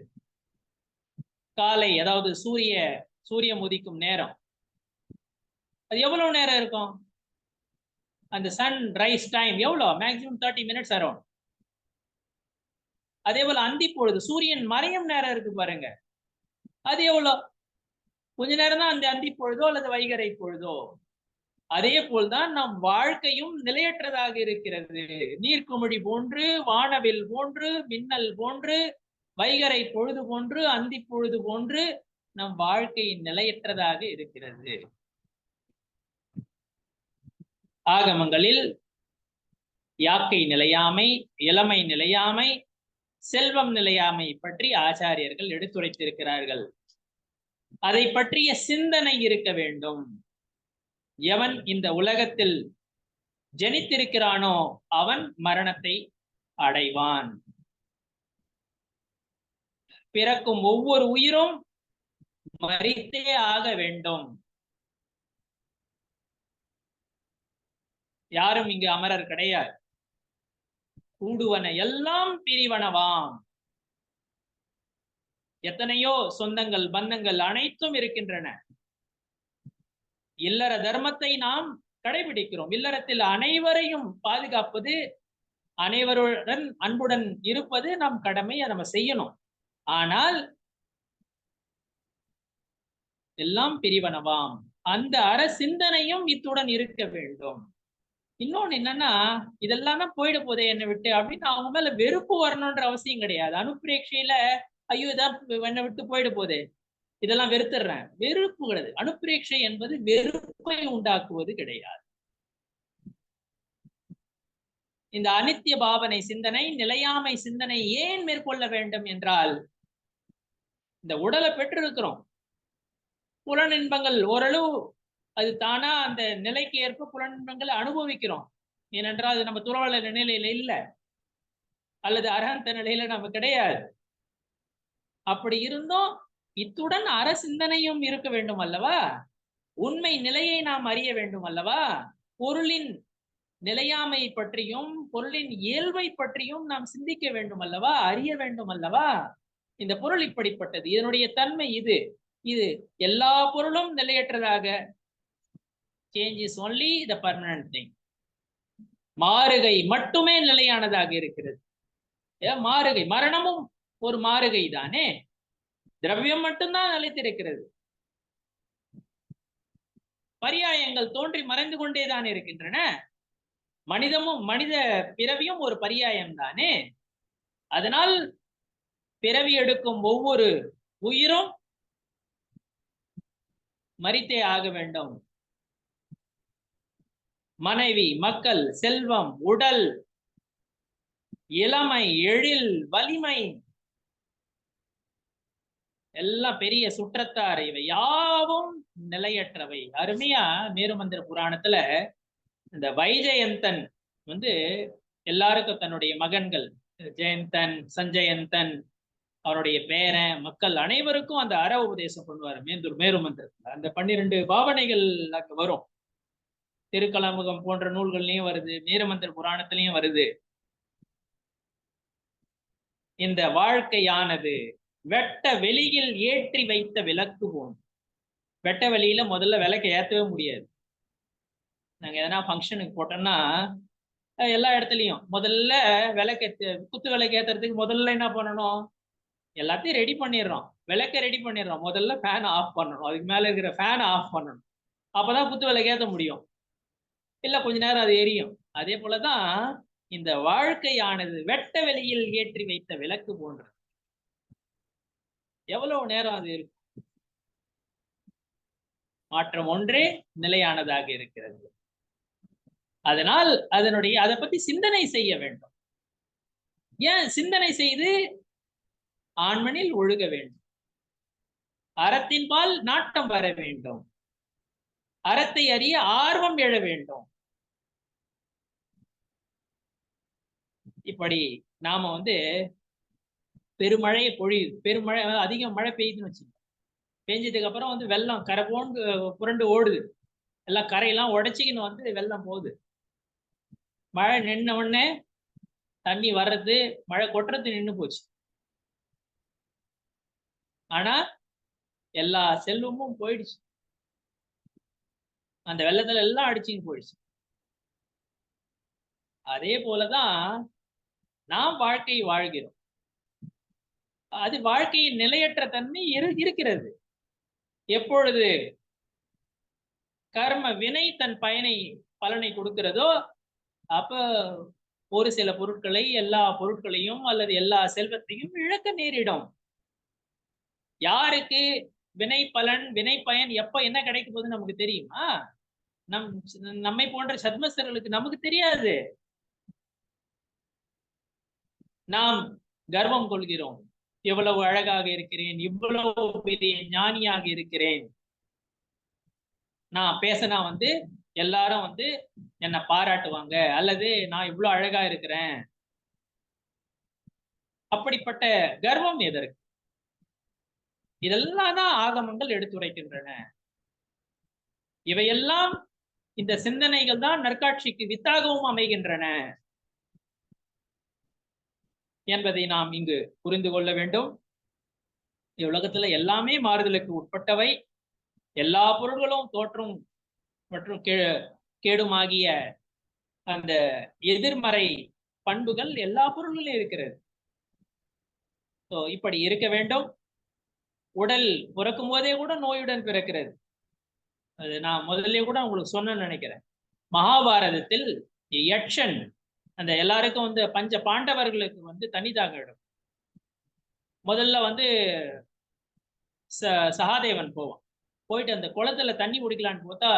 C: காலை, அதாவது சூரியன் உதிக்கும் நேரம், அது எவ்வளவு நேரம் இருக்கும்? அந்த சன் ரைஸ் டைம் எவ்வளவு? Maximum 30 minutes around. அதே போல அந்தி பொழுது சூரியன் மறையும் நேரம் இருக்கு பாருங்க, அது எவ்வளவு? கொஞ்ச நேரம் தான் அந்த அந்தி பொழுதோ அல்லது வைகரை பொழுதோ. அதே போல்தான் நம் வாழ்க்கையும் நிலையற்றதாக இருக்கிறது. நீர்க்குமிழி போன்று, வானவில் போன்று, மின்னல் போன்று, வைகரை பொழுது போன்று, அந்தி பொழுது போன்று நம் வாழ்க்கை நிலையற்றதாக இருக்கிறது. ஆகமங்களில் யாக்கை நிலையாமை, இளமை நிலையாமை, செல்வம் நிலையாமை பற்றி ஆச்சாரியர்கள் எடுத்துரைத்திருக்கிறார்கள். அதை பற்றிய சிந்தனை இருக்க வேண்டும். எவன் இந்த உலகத்தில் ஜனித்திருக்கிறானோ அவன் மரணத்தை அடைவான். பிறக்கும் ஒவ்வொரு உயிரும் மரித்தே ஆக வேண்டும். யாரும் இங்கு அமரர் கிடையாது. கூடுவன எல்லாம் பிரிவனவாம். எத்தனையோ சொந்தங்கள், பந்தங்கள் அனைத்தும் இருக்கின்றன. இல்லற தர்மத்தை நாம் கடைபிடிக்கிறோம். இல்லறத்தில் அனைவரையும் பாதுகாப்பது, அனைவருடன் அன்புடன் இருப்பது நம் கடமை, அதை நம்ம செய்யணும். ஆனால் எல்லாம் பிரிவனவாம், அந்த அற சிந்தனையும் இத்துடன் இருக்க வேண்டும். இன்னொன்னு என்னன்னா, இதெல்லாம் தான் போயிட போதே என்னை விட்டு அப்படின்னு அவங்க மேல வெறுப்பு வரணும்ன்ற அவசியம் கிடையாது. அனுப்பிரேட்சையில ஐயோ இதான் என்னை விட்டு போயிட போதே, இதெல்லாம் வெறுத்துடுறேன், வெறுப்பு கிடையாது. அனுப்பிரேட்சை என்பது வெறுப்பை உண்டாக்குவது கிடையாது. இந்த அனித்திய பாவனை சிந்தனை, நிலையாமை சிந்தனை ஏன் மேற்கொள்ள வேண்டும் என்றால், இந்த உடலை பெற்றிருக்கிறோம், புலனின்பங்கள் ஓரளவு அது தானா அந்த நிலைக்கு ஏற்ப புலனின்பங்களை அனுபவிக்கிறோம். ஏனென்றால் அது நம்ம துறவல நிலையில இல்லை, அல்லது அரஹந்த நிலையில நம்ம கிடையாது. அப்படி இருந்தும் இத்துடன் அற சிந்தனையும் இருக்க வேண்டும் அல்லவா? உண்மை நிலையை நாம் அறிய வேண்டும் அல்லவா? பொருளின் நிலையாமை பற்றியும் பொருளின் இயல்பை பற்றியும் நாம் சிந்திக்க வேண்டும் அல்லவா? அறிய வேண்டும் அல்லவா? இந்த பொருள் இப்படிப்பட்டது, இதனுடைய தன்மை இது, இது எல்லா பொருளும் நிலையற்றதாக, change is only the permanent thing. மாறுகை மட்டுமே நிலையானதாக இருக்கிறது. மாறுகை, மரணமும் ஒரு மாறுகை தானே. திரவியம் மட்டும்தான் நிலைத்திருக்கிறது. பரியாயங்கள் தோன்றி மறைந்து கொண்டேதான் இருக்கின்றன. மனித பிறவியும் ஒரு பரியாயம் தானே. அதனால் பிறவி எடுக்கும் ஒவ்வொரு உயிரும் மரித்தே ஆக வேண்டும். மனைவி, மக்கள், செல்வம், உடல், இளமை, எழில், வலிமை, எல்லாம் பெரிய சுற்றத்தார், இவை யாவும் நிலையற்றவை. அருமையா மேருமந்திர புராணத்துல இந்த வைஜெயந்தன் வந்து எல்லாருக்கும் தன்னுடைய மகன்கள் ஜெயந்தன், சஞ்சயந்தன், அவருடைய பேரன், மக்கள் அனைவருக்கும் அந்த அற உபதேசம் பண்ணுவார் மேருமந்திரத்துல. அந்த 12 பாவனைகள் அங்க வரும். திருக்கலமுகம் போன்ற நூல்கள்லயும் வருது, மேருமந்திர புராணத்திலையும் வருது. இந்த வாழ்க்கையானது வெட்ட வெளியில் ஏற்றி வைத்த விளக்கு போகும். வெட்ட வெளியில முதல்ல விளக்கை ஏற்றவே முடியாது. நாங்க எதனா ஃபங்க்ஷனுக்கு போட்டோம்னா எல்லா இடத்துலையும் முதல்ல விளக்கு குத்து விளக்கு ஏத்துறதுக்கு முதல்ல என்ன பண்ணணும், எல்லாத்தையும் ரெடி பண்ணிடுறோம், விளக்க ரெடி பண்ணிடுறோம், முதல்ல ஃபேன் ஆஃப் பண்ணணும், அதுக்கு மேல இருக்கிற ஃபேன் ஆஃப் பண்ணணும், அப்பதான் குத்து விளக்கு ஏற்ற முடியும். இல்ல கொஞ்ச நேரம் அது எரியும். அதே போலதான் இந்த வாழ்க்கையானது வெட்ட வெளியில் ஏற்றி வைத்த விளக்கு போன்றது. எவ்வளவு நேரம் அது இருக்கும்? மாற்றம் ஒன்றே நிலையானதாக இருக்கிறது. அதனால் அதை பத்தி சிந்தனை செய்ய வேண்டும். ஏன் சிந்தனை செய்து ஆண்மனில் ஒழுக வேண்டும், அறத்தின் பால் நாட்டம் வர வேண்டும், அறத்தை அறிய ஆர்வம் எழ வேண்டும். இப்படி நாம பெருமழையை பொழியுது, பெருமழை அதிக மழை பெய்யுதுன்னு வச்சுக்கோங்க. பெஞ்சதுக்கு அப்புறம் வெள்ளம் கரை போன்று புரண்டு ஓடுது, எல்லாம் கரையெல்லாம் உடைச்சிக்கின்னு வெள்ளம் போகுது. மழை நின்ன உடனே தண்ணி வர்றது, மழை கொட்டுறது நின்று போச்சு. ஆனா எல்லா செல்வமும் போயிடுச்சு, அந்த வெள்ளத்துல எல்லாம் அடிச்சுன்னு போயிடுச்சு. அதே போலதான் நாம் வாழ்க்கையை வாழ்கிறோம். அது வாழ்க்கையின் நிலையற்ற தன்மை இருக்கிறது. எப்பொழுது கர்ம வினை தன் பலனை கொடுக்கிறதோ அப்ப ஒரு சில பொருட்களை, எல்லா பொருட்களையும் அல்லது எல்லா செல்வத்தையும் இழக்க நேரிடும். யாருக்கு வினை பலன், வினை பயன் எப்ப என்ன கிடைக்கும் போது நமக்கு தெரியுமா? நம்மை போன்ற சத்மஸ்தர்களுக்கு நமக்கு தெரியாது. நாம் கர்வம் கொள்கிறோம், எவ்வளவு அழகாக இருக்கிறேன், இவ்வளவு பெரிய ஞானியாக இருக்கிறேன், நான் பேசினா எல்லாரும் என்னை பாராட்டுவாங்க, அல்லது நான் இவ்வளவு அழகா இருக்கிறேன். அப்படிப்பட்ட கர்வம் எதற்கு? இதெல்லாம் தான் ஆகமங்கள் எடுத்துரைக்கின்றன. இவையெல்லாம் இந்த சிந்தனைகள் தான் நற்காட்சிக்கு வித்தாகவும் அமைகின்றன என்பதை நாம் இங்கு புரிந்து கொள்ள வேண்டும். உலகத்துல எல்லாமே மாறுதலுக்கு உட்பட்டவை. எல்லா பொருள்களும் தோற்றும் மற்றும் கேடுமாகிய அந்த எதிர்மறை பண்புகள் எல்லா பொருள்களிலும் இருக்கிறது. இப்படி இருக்க வேண்டும். உடல் பிறக்கும் போதே கூட நோயுடன் பிறக்கிறது. அது நான் முதல்ல கூட உங்களுக்கு சொன்னேன்னு நினைக்கிறேன். மகாபாரதத்தில் யட்சன் அந்த எல்லாருக்கும் பஞ்ச பாண்டவர்களுக்கு தண்ணி தாகம். முதல்ல சகாதேவன் போவான். போயிட்டு அந்த குளத்துல தண்ணி குடிக்கலான்னு பார்த்தா,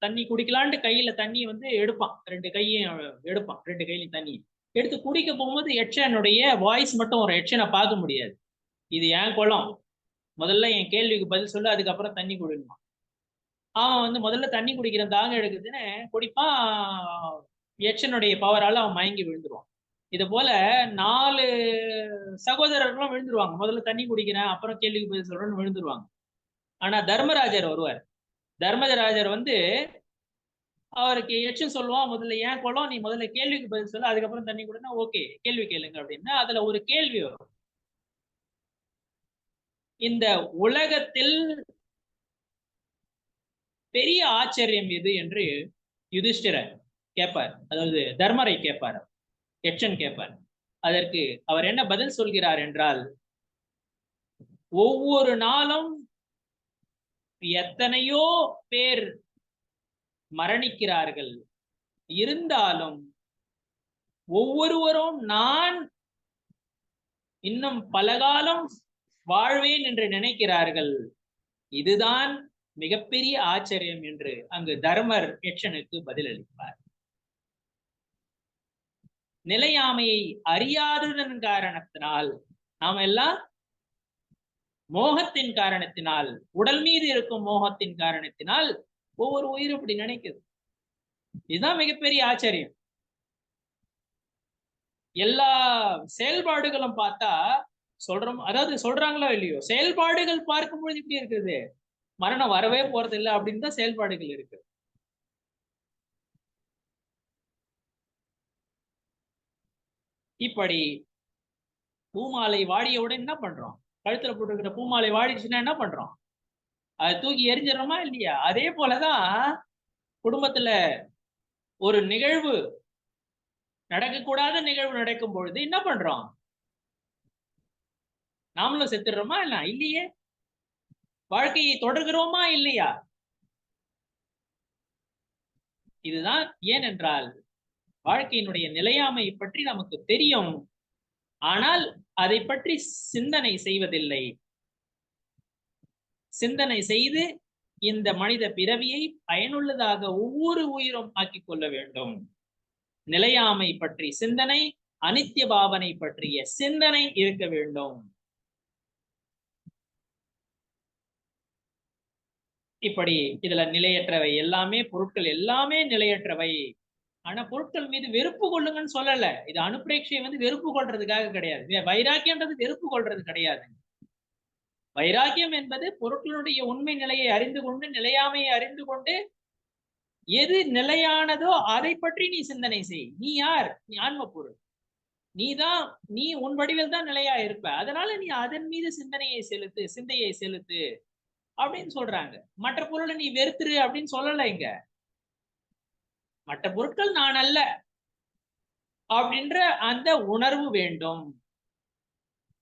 C: தண்ணி குடிக்கலான்ட்டு கையில தண்ணி எடுப்பான், 2 கையும் எடுப்பான், 2 கையிலையும் தண்ணி எடுத்து குடிக்க போகும்போது யட்சனுடைய வாய்ஸ் மட்டும் ஒரு யட்சனை பார்க்க முடியாது. இது என் குளம், முதல்ல என் கேள்விக்கு பதில் சொல்லு, அதுக்கப்புறம் தண்ணி குடிக்கணும். அவன் முதல்ல தண்ணி குடிக்கிறேன் தாகம் எடுக்குதுன்னு குடிப்பான். யட்சனுடைய பவரால அவன் மயங்கி விழுந்துருவான். இது போல 4 சகோதரர்களும் விழுந்துருவாங்க. முதல்ல தண்ணி குடிக்கிறேன், அப்புறம் கேள்விக்கு பதில் சொல்றேன்னு விழுந்துருவாங்க. ஆனா தர்மராஜர் வருவார். தர்மராஜர் அவருக்கு யட்சன் சொல்லுவான், முதல்ல ஏன் குளம், நீ முதல்ல கேள்விக்கு பதில் சொல்லு, அதுக்கப்புறம் தண்ணி கொடுனா ஓகே கேள்வி கேளுங்க அப்படின்னா அதுல ஒரு கேள்வி வரும். இந்த உலகத்தில் பெரிய ஆச்சரியம் எது என்று யுதிஷ்டிரர் கேட்பார், அதாவது தர்மரை கேட்பார், யட்சன் கேட்பார். அதற்கு அவர் என்ன பதில் சொல்கிறார் என்றால், ஒவ்வொரு நாளும் எத்தனையோ பேர் மரணிக்கிறார்கள், இருந்தாலும் ஒவ்வொருவரும் நான் இன்னும் பல காலம் வாழ்வேன் என்று நினைக்கிறார்கள். இதுதான் மிகப்பெரிய ஆச்சரியம் என்று அங்கு தர்மர் யட்சனுக்கு பதிலளிப்பார். நிலையாமையை அறியாததன் காரணத்தினால், நாம எல்லாம் மோகத்தின் காரணத்தினால், உடல் மீது இருக்கும் மோகத்தின் காரணத்தினால் ஒவ்வொரு உயிரும் இப்படி நினைக்குது. இதுதான் மிகப்பெரிய ஆச்சரியம். எல்லா செயல்பாடுகளும் பார்த்தா சொல்றோம், அதாவது சொல்றாங்களோ இல்லையோ, செயல்பாடுகள் பார்க்கும்போது இப்படி இருக்குது, மரணம் வரவே போறது இல்லை அப்படின்னு தான் செயல்பாடுகள் இருக்கு. இப்படி பூமாலை வாடியவுடன் என்ன பண்றோம்? கழுத்துல போட்டுக்கிற பூமாலை வாடிச்சுன்னா என்ன பண்றோம்? அதை தூக்கி எரிஞ்சிடறோமா இல்லையா? அதே போலதான் குடும்பத்துல ஒரு நிகழ்வு, நடக்கக்கூடாத நிகழ்வு நடக்கும் பொழுது என்ன பண்றோம்? நாமளும் செத்துடுறோமா? இல்லையே. வாழ்க்கையை தொடர்கிறோமா இல்லையா? இதுதான். ஏனென்றால் வாழ்க்கையினுடைய நிலையாமை பற்றி நமக்கு தெரியும், ஆனால் அதை பற்றி சிந்தனை செய்வதில்லை. சிந்தனை செய்து இந்த மனித பிறவியை பயனுள்ளதாக ஒவ்வொரு உயிரும் ஆக்கிக் கொள்ள வேண்டும். நிலையாமை பற்றி சிந்தனை, அனித்திய பாவனை பற்றிய சிந்தனை இருக்க வேண்டும். இப்படி இதுல நிலையற்றவை எல்லாமே, பொருட்கள் எல்லாமே நிலையற்றவை. ஆனா பொருட்கள் மீது வெறுப்பு கொள்ளுங்கன்னு சொல்லல. இது அனுப்பிரேட்சை வெறுப்பு கொள்றதுக்காக கிடையாது. வைராக்கியம்ன்றது வெறுப்பு கொள்றது கிடையாது. வைராக்கியம் என்பது பொருட்களுடைய உண்மை நிலையை அறிந்து கொண்டு, நிலையாமையை அறிந்து கொண்டு, எது நிலையானதோ அதை பற்றி நீ சிந்தனை செய். நீ யார்? நீ ஆன்ம பொருள். நீ உன் வடிவில் தான் நிலையா இருப்ப. அதனால நீ அதன் மீது சிந்தனையை செலுத்து, சிந்தையை செலுத்து அப்படின்னு சொல்றாங்க. மற்ற பொருளை நீ வெறுத்துரு அப்படின்னு சொல்லல இங்க. மற்ற பொருட்கள் நான் அல்ல அப்படின்ற அந்த உணர்வு வேண்டும்,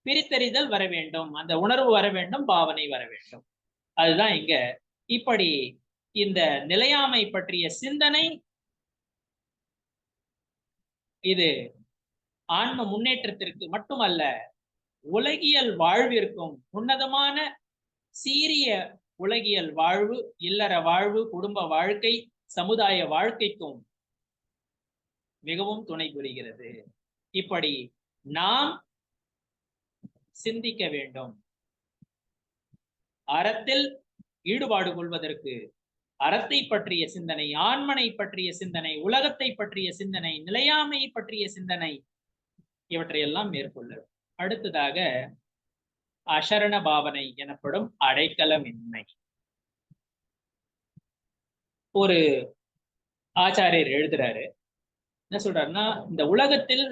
C: பிரித்தறிதல் வர வேண்டும், அந்த உணர்வு வர வேண்டும், பாவனை வர வேண்டும். அதுதான் இங்க. இப்படி இந்த நிலையாமை பற்றிய சிந்தனை இது ஆன்ம முன்னேற்றத்திற்கு மட்டுமல்ல, உலகியல் வாழ்விற்கும், உன்னதமான சீரிய உலகியல் வாழ்வு, இல்லற வாழ்வு, குடும்ப வாழ்க்கை, சமுதாய வாழ்க்கைக்கும் மிகவும் துணை புரிகிறது. இப்படி நாம் சிந்திக்க வேண்டும். அறத்தில் ஈடுபாடு கொள்வதற்கு அறத்தை பற்றிய சிந்தனை, ஆன்மனை பற்றிய சிந்தனை, உலகத்தை பற்றிய சிந்தனை, நிலையாமை பற்றிய சிந்தனை, இவற்றையெல்லாம் மேற்கொள்ள. அடுத்ததாக அசரண பாவனை எனப்படும் அடைக்கலமின்மை. ஒரு ஆச்சாரியர் எழுதுறாரு, என்ன சொல்றாருன்னா, இந்த உலகத்தில்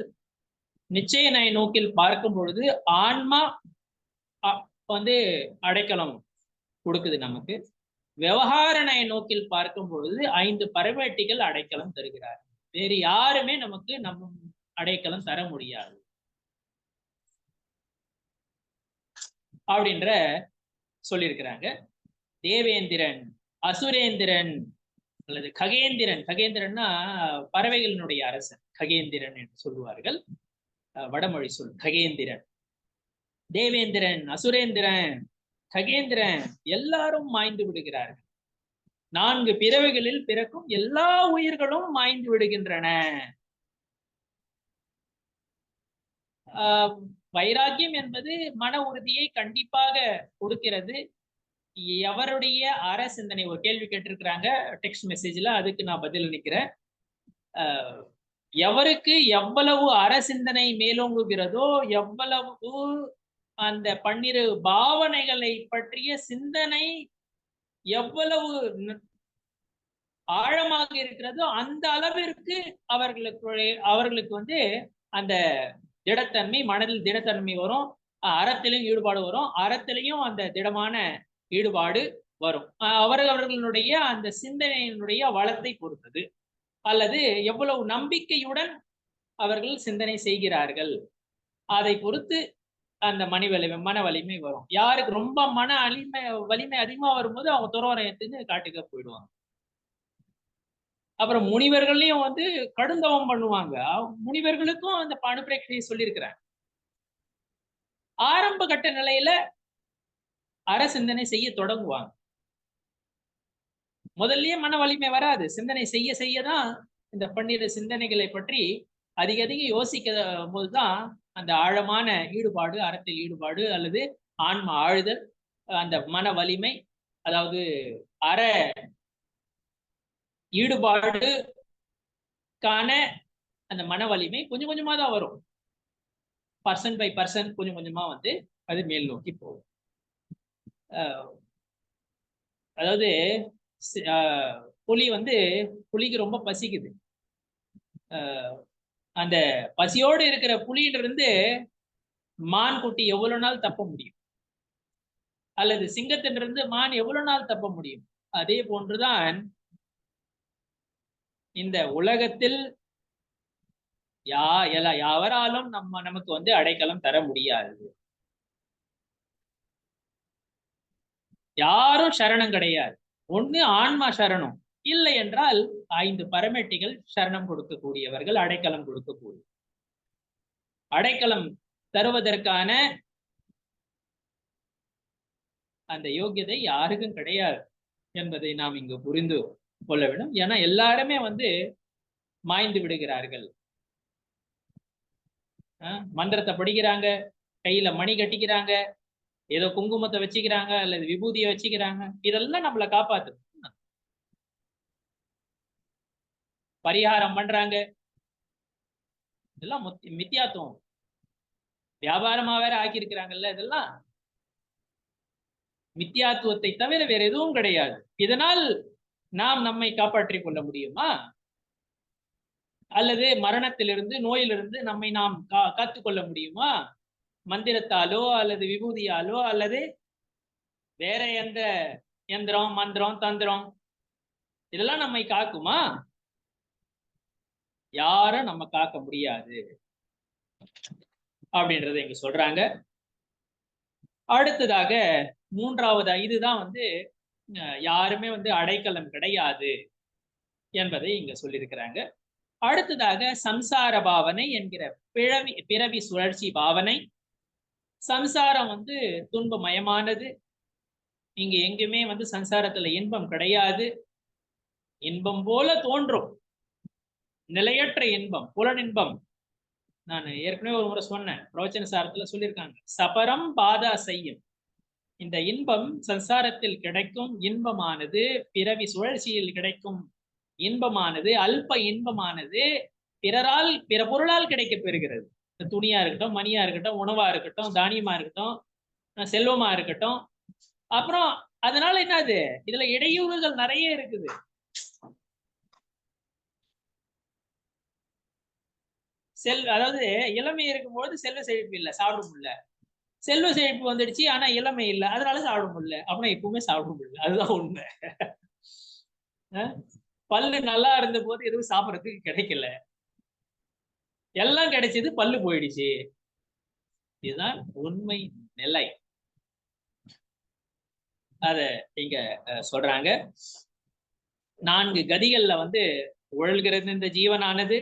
C: நிச்சய நய நோக்கில் பார்க்கும் பொழுது ஆன்மா அடைக்கலம் கொடுக்குது நமக்கு. விவகார நய நோக்கில் பார்க்கும் பொழுது 5 பரமேட்டிகள் அடைக்கலம் தருகிறார். வேறு யாருமே நமக்கு அடைக்கலம் தர முடியாது அப்படின்ற சொல்லியிருக்கிறாங்க. தேவேந்திரன், அசுரேந்திரன் அல்லது ககேந்திரன். ககேந்திரன்னா பறவைகளினுடைய அரசன், ககேந்திரன் என்று சொல்லுவார்கள், வடமொழி சொல் ககேந்திரன். தேவேந்திரன், அசுரேந்திரன், ககேந்திரன் எல்லாரும் மாய்ந்து விடுகிறார்கள். 4 பிறவைகளில் பிறக்கும் எல்லா உயிர்களும் மாய்ந்து விடுகின்றன. வைராக்கியம் என்பது மன உறுதியை கண்டிப்பாக கொடுக்கிறது. எவருடைய அற சிந்தனை, ஒரு கேள்வி கேட்டிருக்கிறாங்க டெக்ஸ்ட் மெசேஜ்ல, அதுக்கு நான் பதில் அளிக்கிறேன். எவருக்கு எவ்வளவு அற சிந்தனை மேலோங்குகிறதோ, எவ்வளவு அந்த 12 பாவனைகளை பற்றிய சிந்தனை எவ்வளவு ஆழமாக இருக்கிறதோ அந்த அளவிற்கு அவர்களுக்கு அந்த திடத்தன்மை, மனதில் திடத்தன்மை வரும், அறத்திலையும் ஈடுபாடு வரும், அறத்திலையும் அந்த திடமான ஈடுபாடு வரும். அவர்களுடைய அந்த சிந்தனையினுடைய வளத்தை பொறுத்தது, அல்லது எவ்வளவு நம்பிக்கையுடன் அவர்கள் சிந்தனை செய்கிறார்கள் அதை பொறுத்து அந்த மன வலிமை வரும். யாருக்கு ரொம்ப மன வலிமை அதிகமா வரும்போது அவங்க துறவரத்துக்கு காட்டுக்க போயிடுவாங்க. அப்புறம் முனிவர்களையும் கடுந்தவம் பண்ணுவாங்க. முனிவர்களுக்கும் அந்த அனுப்பிரேட்சையை சொல்லியிருக்கிறாங்க. ஆரம்ப கட்ட நிலையில அற சிந்தனை செய்ய தொடங்குவாங்க. முதல்லயே மன வலிமை வராது. சிந்தனை செய்ய செய்யதான் இந்த பன்னிரு சிந்தனைகளை பற்றி அதிக அதிக யோசிக்க போதுதான் அந்த ஆழமான ஈடுபாடு, அறத்தில் ஈடுபாடு அல்லது ஆன்ம ஆழுதல், அந்த மன வலிமை, அதாவது அற ஈடுபாடுக்கான அந்த மன வலிமை கொஞ்சம் கொஞ்சமா தான் வரும். பர்சன் பை பர்சன் கொஞ்சம் கொஞ்சமா வந்து அது மேல் நோக்கி போகும். அதாவது புலி வந்து புலிக்கு ரொம்ப பசிக்குது. அந்த பசியோடு இருக்கிற புலியிலிருந்து மான் குட்டி எவ்வளவு நாள் தப்ப முடியும், அல்லது சிங்கத்திலிருந்து மான் எவ்வளவு நாள் தப்ப முடியும்? அதே போன்றுதான் இந்த உலகத்தில் யாவராலும் நமக்கு வந்து அடைக்கலம் தர முடியாது. யாரும் சரணம் கிடையாது. ஒண்ணு ஆன்மா சரணம், இல்லை என்றால் 5 பரமெட்டிகள் சரணம் கொடுக்கக்கூடியவர்கள், அடைக்கலம் கொடுக்கக்கூடிய. அடைக்கலம் தருவதற்கான அந்த யோகியதை யாருக்கும் கிடையாது என்பதை நாம் இங்கு புரிந்து கொள்ள வேண்டும். ஏன்னா எல்லாருமே வந்து மாய்ந்து விடுகிறார்கள். மந்திரத்தை படிக்கிறாங்க, கையில மணி கட்டிக்கிறாங்க, ஏதோ குங்குமத்தை வச்சுக்கிறாங்க அல்லது விபூதியை வச்சுக்கிறாங்க. இதெல்லாம் நம்மளை காப்பாத்து. பரிகாரம் பண்றாங்க, இதெல்லாம் மித்தியாத்துவம். வியாபாரமா வேற ஆக்கி இருக்கிறாங்கல்ல, இதெல்லாம் மித்தியாத்துவத்தை தவிர வேற எதுவும் கிடையாது. இதனால் நாம் நம்மை காப்பாற்றிக் கொள்ள முடியுமா? அல்லது மரணத்திலிருந்து, நோயிலிருந்து நம்மை நாம் காத்துக்கொள்ள முடியுமா? மந்திரத்தாலோ அல்லது விபூதியாலோ அல்லது வேற எந்த யந்திரம், மந்திரம், தந்திரம் இதெல்லாம் நம்மை காக்குமா? யாரும் நம்ம காக்க முடியாது அப்படின்றத இங்க சொல்றாங்க. அடுத்ததாக மூன்றாவது, இதுதான் வந்து யாருமே வந்து அடைக்கலம் கிடையாது என்பதை இங்க சொல்லியிருக்கிறாங்க. அடுத்ததாக சம்சார பாவனை என்கிற பிறவி சுழற்சி பாவனை. சம்சாரம் வந்து துன்பமயமானது. இங்க எங்குமே வந்து சம்சாரத்துல இன்பம் கிடையாது. இன்பம் போல தோன்றும் நிலையற்ற இன்பம், புலனின்பம். நான் ஏற்கனவே ஒரு முறை சொன்னேன், பிரவச்சன சாரத்துல சொல்லியிருக்காங்க, சபரம் பாதா செய்யும். இந்த இன்பம் சம்சாரத்தில் கிடைக்கும் இன்பமானது, பிறவி சுழற்சியில் கிடைக்கும் இன்பமானது, அல்ப இன்பமானது பிற பொருளால் கிடைக்க பெறுகிறது. துணியா இருக்கட்டும், மணியா இருக்கட்டும், உணவா இருக்கட்டும், தானியமா இருக்கட்டும், செல்வமா இருக்கட்டும். அப்புறம் அதனால என்னது, இதுல இடையூறுகள் நிறைய இருக்குது. அதாவது இளமை இருக்கும்போது செல்வ செழிப்பு இல்லை, சாப்பிட முடியல. செல்வ செழிப்பு வந்துடுச்சு, ஆனா இளமை இல்லை, அதனால சாப்பிட முடியல. அப்படின்னா எப்பவுமே சாப்பிட முடியல, அதுதான் உண்மை. பல்லு நல்லா இருந்த போது எதுவும் சாப்பிடறதுக்கு கிடைக்கல, எல்லாம் கிடைச்சது, பல்லு போயிடுச்சு. இதுதான் உண்மை நிலை. அத இங்க சொல்றாங்க. 4 கதிகள்ல வந்து உழல்கிறது இந்த ஜீவனானது.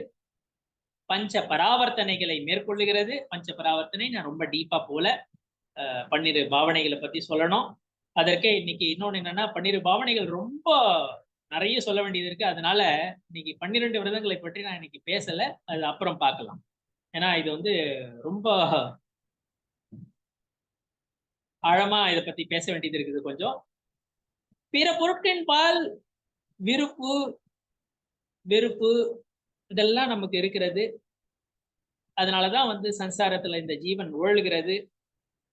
C: பஞ்ச பராவர்த்தனைகளை மேற்கொள்ளுகிறது. பஞ்ச பராவர்த்தனை நான் ரொம்ப டீப்பா போல, 12 பாவனைகளை பத்தி சொல்லணும். அதற்கே இன்னைக்கு இன்னொன்னு என்னன்னா, 12 பாவனைகள் ரொம்ப நிறைய சொல்ல வேண்டியது இருக்கு. அதனால இன்னைக்கு 12 விரதங்களை பற்றி நான் இன்னைக்கு பேசல, அது அப்புறம் பார்க்கலாம். ஏன்னா இது வந்து ரொம்ப ஆழமா இதை பத்தி பேச வேண்டியது இருக்குது கொஞ்சம். பிற பொருட்களின் பால் விருப்பு வெறுப்பு இதெல்லாம் நமக்கு இருக்கிறது. அதனாலதான் வந்து சம்சாரத்துல இந்த ஜீவன் உழல்கிறது.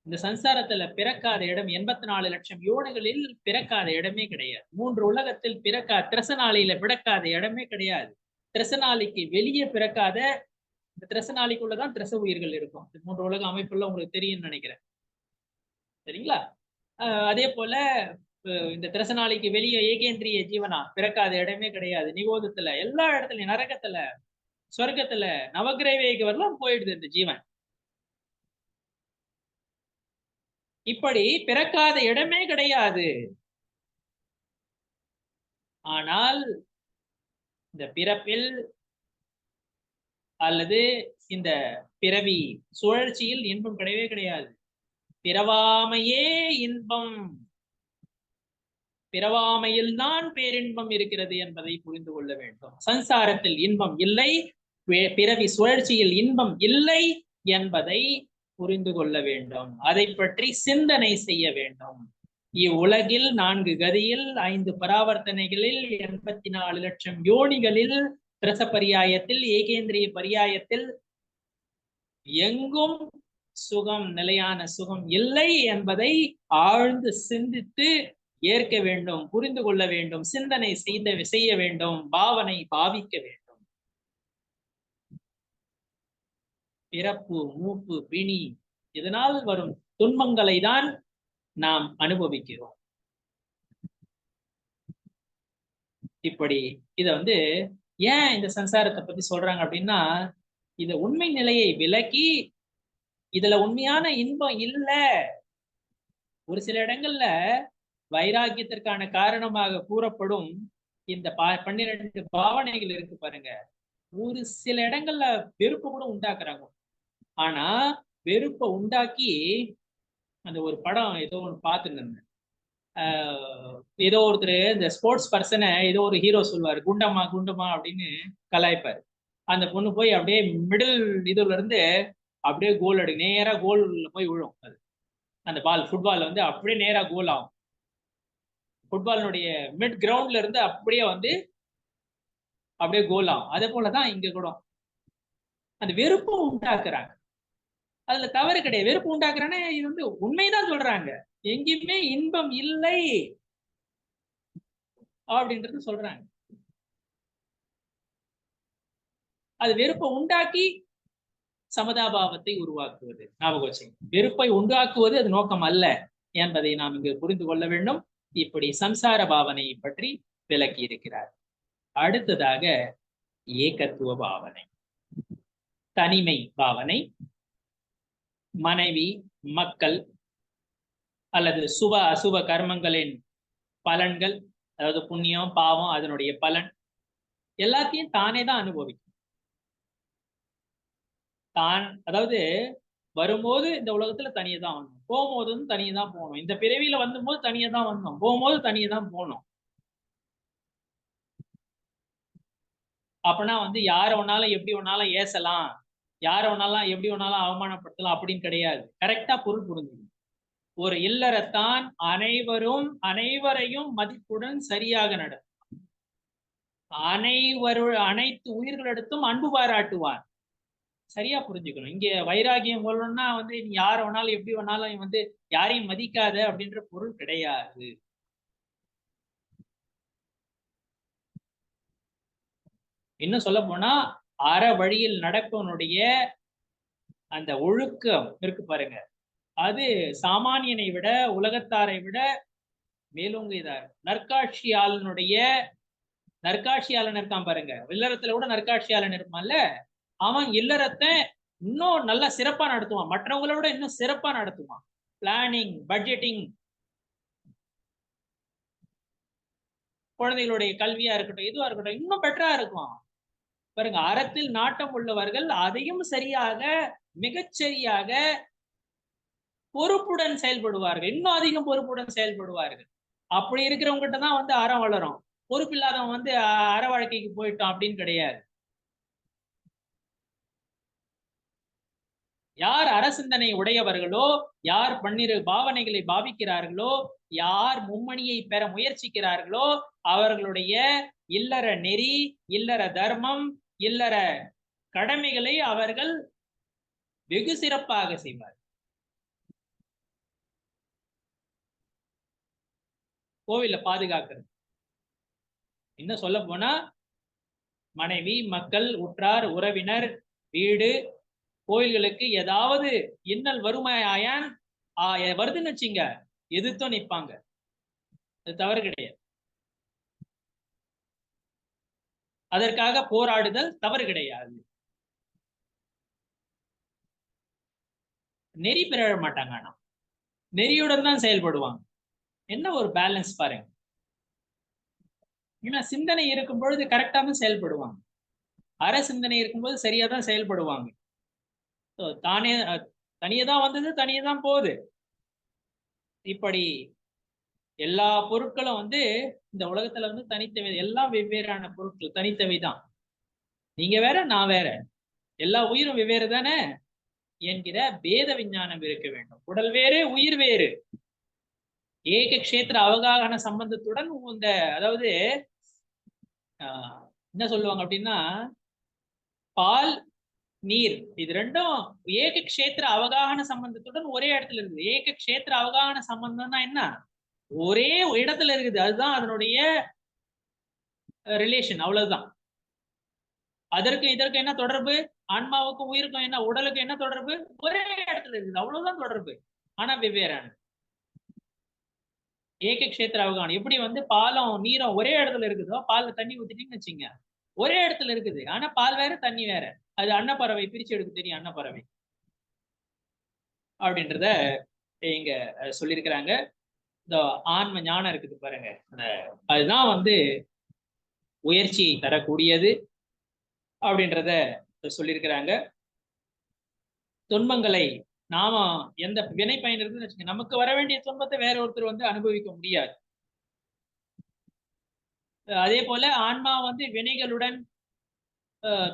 C: இந்த சம்சாரத்துல பிறக்காத இடம், 84 லட்சம் யோனிகளில் பிறக்காத இடமே கிடையாது. 3 உலகத்தில் திரசநாளியில பிறக்காத இடமே கிடையாது. திரசநாளிக்கு வெளியே பிறக்காத, இந்த திரசநாளிக்குள்ளதான் திரச உயிர்கள் இருக்கும். 3 உலக அமைப்புள்ள உங்களுக்கு தெரியும்னு நினைக்கிறேன், சரிங்களா? அதே போல இந்த திரசநாளிக்கு வெளியே ஏகேந்திரிய ஜீவனா பிறக்காத இடமே கிடையாது. நிகோதத்துல, எல்லா இடத்துலயும், நரகத்துல, சொர்க்கத்துல, நவகிரக வரலாம் போயிடுது இந்த ஜீவன். இப்படி பிறக்காத இடமே கிடையாது. ஆனால் இந்த பிறப்பில் அல்லது இந்த பிறவி சுழற்சியில் இன்பம் கிடையவே கிடையாது. பிறவாமையே இன்பம். பிறவாமையில் தான் பேரின்பம் இருக்கிறது என்பதை புரிந்து கொள்ள வேண்டும். சம்சாரத்தில் இன்பம் இல்லை, பிறவி சுழற்சியில் இன்பம் இல்லை என்பதை புரிந்து கொள்ள வேண்டும். அதை பற்றி சிந்தனை செய்ய வேண்டும். இவ்வுலகில் 4 கதியில் 5 பராவர்த்தனைகளில் 84 லட்சம் யோனிகளில் பிரச பரியாயத்தில் ஏகேந்திரிய பரியாயத்தில் எங்கும் சுகம், நிலையான சுகம் இல்லை என்பதை ஆழ்ந்து சிந்தித்து ஏற்க வேண்டும், புரிந்து கொள்ள வேண்டும், சிந்தனை செய்ய வேண்டும், பாவனை பாவிக்க வேண்டும். பிறப்பு, மூப்பு, பிணி இதனால் வரும் துன்பங்களை தான் நாம் அனுபவிக்கிறோம். இப்படி இத ஏன் இந்த சம்சாரத்தை பத்தி சொல்றாங்க அப்படின்னா, இத உண்மை நிலையை விலக்கி இதுல உண்மையான இன்பம் இல்ல. ஒரு சில இடங்கள்ல வைராக்கியத்திற்கான காரணமாக கூறப்படும் இந்த 12 பாவனைகள் இருக்கு பாருங்க. ஒரு சில இடங்கள்ல வெறுப்பு கூட உண்டாக்குறாங்க. ஆனா வெறுப்பை உண்டாக்கி அந்த ஒரு படம் ஏதோ ஒன்று பார்த்துருந்தேன். ஏதோ ஒருத்தர் இந்த ஸ்போர்ட்ஸ் பர்சனை ஏதோ ஒரு ஹீரோ சொல்லுவாரு, குண்டம்மா குண்டம்மா அப்படின்னு கலாய்ப்பாரு. அந்த பொண்ணு போய் அப்படியே மிடில் இதுல இருந்து அப்படியே கோல் நேரா கோல்ல போய் விழும். அது அந்த பால் ஃபுட்பால் அப்படியே நேரா கோல் ஆகும். ஃபுட்பாலினுடைய மிட் கிரவுண்ட்ல இருந்து அப்படியே அப்படியே கோல் ஆகும். அதே போலதான் இங்க கூட அந்த வெறுப்பு உண்டாக்குறாங்க. அதுல தவறு கிடையாது. வெறுப்பு உண்டாக்குறானே இது உண்மைதான் சொல்றாங்க. எங்கேயுமே இன்பம் இல்லை அப்படின்றது சொல்றாங்க. அது வெறுப்பை உண்டாக்கி சமதாபாவத்தை உருவாக்குவது. ஞாபகம் வச்சுங்க, வெறுப்பை உண்டாக்குவது அது நோக்கம் அல்ல என்பதை நாம் இங்கு புரிந்து கொள்ள வேண்டும். இப்படி சம்சார பாவனையை பற்றி விளக்கி இருக்கிறார். அடுத்ததாக ஏகத்துவ பாவனை, தனிமை பாவனை. மனைவி, மக்கள் அல்லது சுப அசுப கர்மங்களின் பலன்கள், அதாவது புண்ணியம் பாவம் அதனுடைய பலன் எல்லாத்தையும் தானே தான் அனுபவிக்கும். தான் அதாவது வரும்போது இந்த உலகத்துல தனியே தான் வந்தோம், போகும்போது தனியே தான் போகணும். இந்த பிறவியில வந்தபோது தனியே தான் வந்தோம், போகும்போது தனியே தான் போனோம். அப்படின்னா யார வேணாலும் எப்படி வேணாலும் ஏசலாம், யார வேணாலும் எப்படி வேணாலும் அவமானப்படுத்தலாம் அப்படின்னு கிடையாது. கரெக்டா பொருள் புரிஞ்சுக்கணும். ஒரு இல்லறத்தான் அனைவரையும் மதிப்புடன் சரியாக நடக்கும். அனைத்து உயிர்களிடத்தும் அன்பு பாராட்டுவார். சரியா புரிஞ்சுக்கணும். இங்க வைராகியம் கொள்ளணும்னா நீ யார வேணாலும் எப்படி வேணாலும் யாரையும் மதிக்காத அப்படின்ற பொருள் கிடையாது. இன்னும் சொல்ல போனா அற வழியில் நடப்பவனுடைய அந்த ஒழுக்கம் இருக்கு பாருங்க, அது சாமானியனை விட உலகத்தாரை விட மேலோங்கியதார். நற்காட்சியாளன் இருக்கான் பாருங்க, இல்லறத்துல கூட நற்காட்சியாளன் இருப்பான்ல, அவன் இல்லறத்தை இன்னும் நல்லா சிறப்பா நடத்துவான், மற்றவங்கள விட இன்னும் சிறப்பா நடத்துவான். பிளானிங், பட்ஜெட்டிங், குழந்தைகளுடைய கல்வியா இருக்கட்டும், எதுவா இருக்கட்டும், இன்னும் பெட்டரா இருக்கும் பாருங்க. அறத்தில் நாட்டம் உள்ளவர்கள் அதையும் சரியாக, மிகச்சரியாக, பொறுப்புடன் செயல்படுவார்கள். இன்னும் அதிகம் பொறுப்புடன் செயல்படுவார்கள். அப்படி இருக்கிறவங்க தான் அறம் வளரும். பொறுப்பு இல்லாதவன் அற வாழ்க்கைக்கு போயிட்டோம் அப்படின்னு கிடையாது. யார் அரசிந்தனை உடையவர்களோ, யார் 12 பாவனைகளை பாவிக்கிறார்களோ, யார் மும்மணியை பெற முயற்சிக்கிறார்களோ, அவர்களுடைய இல்லற நெறி, இல்லற தர்மம், இல்லற கடமைகளை அவர்கள் வெகு சிறப்பாக செய்வார். கோவில பாதுகாக்கிறது. இன்னும் சொல்ல போனா மனைவி, மக்கள், உற்றார், உறவினர், வீடு, கோயில்களுக்கு ஏதாவது இன்னல் வருமாயான் வருதுன்னு வச்சுங்க, எதிர்த்தோ நிற்பாங்க. அது தவறு கிடையாது. அதற்காக போராடுதல் தவறு கிடையாது. நெறி பிறழ மாட்டாங்க, ஆனா நெறியுடன் தான் செயல்படுவாங்க. என்ன ஒரு பேலன்ஸ் பாருங்க. ஏன்னா சிந்தனை இருக்கும் பொழுது கரெக்டா தான் செயல்படுவாங்க, அற சிந்தனை இருக்கும்போது சரியா தான் செயல்படுவாங்க. தானே தனியே தான் வந்தது, தனியே தான் போகுது. இப்படி எல்லா பொருட்களும் வந்து இந்த உலகத்துல வந்து தனித்தவை, எல்லாம் வெவ்வேறான பொருட்கள், தனித்தவை தான். நீங்க வேற, நான் வேற, எல்லா உயிரும் வெவ்வேறு தானே என்கிற பேத விஞ்ஞானம் இருக்க வேண்டும். உடல் வேறு, உயிர் வேறு. ஏக கஷேத்திர அவகாகன சம்பந்தத்துடன் இந்த, அதாவது என்ன சொல்லுவாங்க அப்படின்னா, பால் நீர் இது ரெண்டும் ஏக கஷேத்திர அவகாகன சம்பந்தத்துடன் ஒரே இடத்துல இருக்குது. ஏக கஷேத்திர அவகாகன சம்பந்தம்னா என்ன? ஒரே இடத்துல இருக்குது, அதுதான் அதனுடைய ரிலேஷன், அவ்வளவுதான். அதற்கு இதற்கு என்ன தொடர்பு? ஆன்மாவுக்கும் உயிருக்கும் என்ன, உடலுக்கு என்ன தொடர்பு? ஒரே இடத்துல இருக்குது, அவ்வளவுதான் தொடர்பு. ஆனா வெவ்வேறான ஏக கஷேத்திர அவகானம். எப்படி வந்து பாலும் நீரும் ஒரே இடத்துல இருக்குதோ, பால்ல தண்ணி ஊத்திட்டீங்கன்னு வச்சுங்க, ஒரே இடத்துல இருக்குது, ஆனா பால் வேற தண்ணி வேற. அது அன்னப்பறவை பிரிச்சு எடுக்க தெரியும், அன்னப்பறவை அப்படின்றத இங்க சொல்லியிருக்கிறாங்க. இந்த ஆன்ம ஞானம் இருக்குது பாருங்க, அதுதான் வந்து உயர்ச்சியை தரக்கூடியது அப்படின்றத சொல்லியிருக்கிறாங்க. துன்பங்களை நாம எந்த வினை பயன் இருக்குன்னு வச்சுங்க, நமக்கு வர வேண்டிய துன்பத்தை வேற ஒருத்தர் வந்து அனுபவிக்க முடியாது. அதே போல ஆன்மா வந்து வினைகளுடன்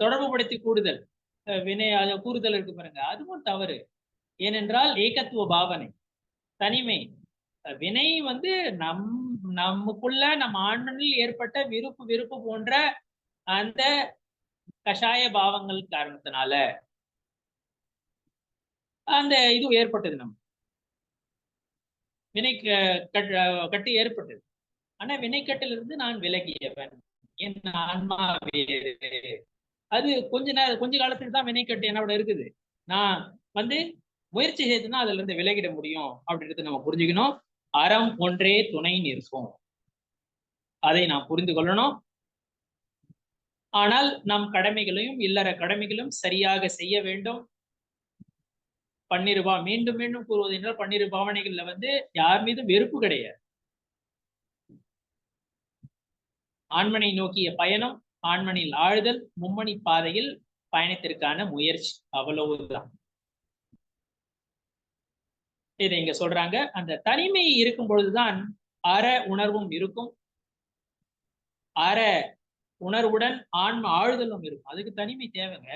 C: தொடர்பு படுத்தி கூடுதல், வினை கூறுதல் இருக்கு பாருங்க, அதுவும் தவறு. ஏனென்றால் ஏகத்துவ பாவனை, தனிமை. வினை வந்து நமக்குள்ள நம்ம ஆன்மனில் ஏற்பட்ட விருப்பு வெறுப்பு போன்ற அந்த கஷாய பாவங்கள் காரணத்தினால அந்த இது ஏற்பட்டது, நம்ம வினை கட்டு ஏற்பட்டது. ஆனா வினைக்கட்டிலிருந்து நான் விலகியவன், என் ஆன்மா வேறு. அது கொஞ்ச காலத்துக்கு தான் வினைக்கட்டு என்னோட இருக்குது. நான் வந்து முயற்சி செய்துன்னா அதுல இருந்து விலகிட முடியும் அப்படின்றது நம்ம புரிஞ்சுக்கணும். அறம் ஒன்றே துணை நிற்கும், அதை நாம் புரிந்து கொள்ளணும். ஆனால் நம் கடமைகளையும் இல்லற கடமைகளும் சரியாக செய்ய வேண்டும். மீண்டும் மீண்டும் கூறுவது என்றால், 12 பாவனைகள்ல வந்து யார் மீதும் வெறுப்பு கிடையாது. ஆண்மனை நோக்கிய பயணம், ஆண்மனில் ஆழ்தல், மும்மணி பாதையில் பயணத்திற்கான முயற்சி, அவ்வளவுதான். இதை இங்க சொல்றாங்க. அந்த தனிமை இருக்கும் பொழுதுதான் அற உணர்வும் இருக்கும், அற உணர்வுடன் ஆன்ம ஆழ்தலும் இருக்கும். அதுக்கு தனிமை தேவைங்க.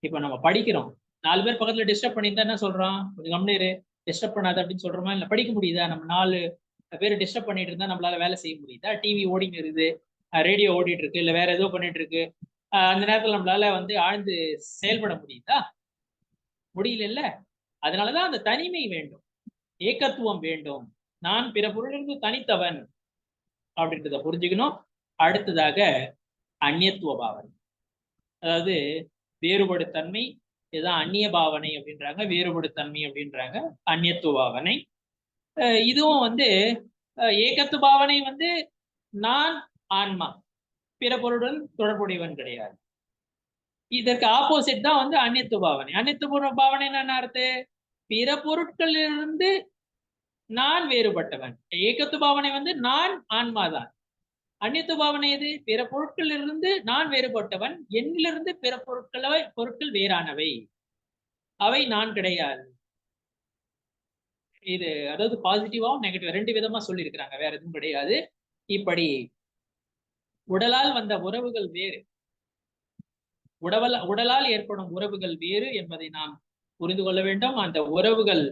C: இப்ப நம்ம படிக்கிறோம், 4 பேர் பக்கத்துல டிஸ்டர்ப் பண்ணியிருந்தா என்ன சொல்றோம்? கொஞ்சம் கம்முனு டிஸ்டர்ப் பண்ணாத அப்படின்னு சொல்றோமா? இல்ல படிக்க முடியுதா? நம்ம 4 பேர் டிஸ்டர்ப் பண்ணிட்டு இருந்தா நம்மளால வேலை செய்ய முடியுதா? டிவி ஓடிங்க இருக்குது, ரேடியோ ஓடிட்டு இருக்கு, இல்ல வேற ஏதோ பண்ணிட்டு இருக்கு, அந்த நேரத்துல நம்மளால வந்து ஆழ்ந்து செயல்பட முடியுதா? முடியல இல்ல. அதனாலதான் அந்த தனிமை வேண்டும், ஏகத்துவம் வேண்டும். நான் பிற பொருளிலிருந்து தனித்தவன் அப்படின்றத புரிஞ்சுக்கணும். அடுத்ததாக அந்நியத்துவ பாவனை, அதாவது வேறுபடு தன்மை. இதுதான் அந்நிய பாவனை அப்படின்றாங்க, வேறுபடு தன்மை அப்படின்றாங்க, அந்நியத்துவ பாவனை. இதுவும் வந்து ஏகத்து பாவனை வந்து நான் ஆன்மா, பிற பொருளுடன் தொடர்புடையவன் கிடையாது. இதற்கு ஆப்போசிட் தான் வந்து அந்நியத்துவ பாவனை. அந்நியத்துவ பாவனை என்ன அர்த்தம்? பிற பொருட்களிலிருந்து நான் வேறுபட்டவன். ஏகத்து பாவனை வந்து நான் ஆன்மாதான். அந்நியத்துவ பாவனை எது? பிற பொருட்களிலிருந்து நான் வேறுபட்டவன், என்னிலிருந்து பிற பொருட்கள் வேறானவை, அவை நான் கிடையாது. இது அதாவது பாசிட்டிவாவும் நெகட்டிவ் 2 விதமா சொல்லியிருக்கிறாங்க, வேற எதுவும் கிடையாது. இப்படி உடலால் வந்த உறவுகள் வேறு, உடலால் ஏற்படும் உறவுகள் வேறு என்பதை நாம் புரிந்து கொள்ள வேண்டும். அந்த உறவுகள்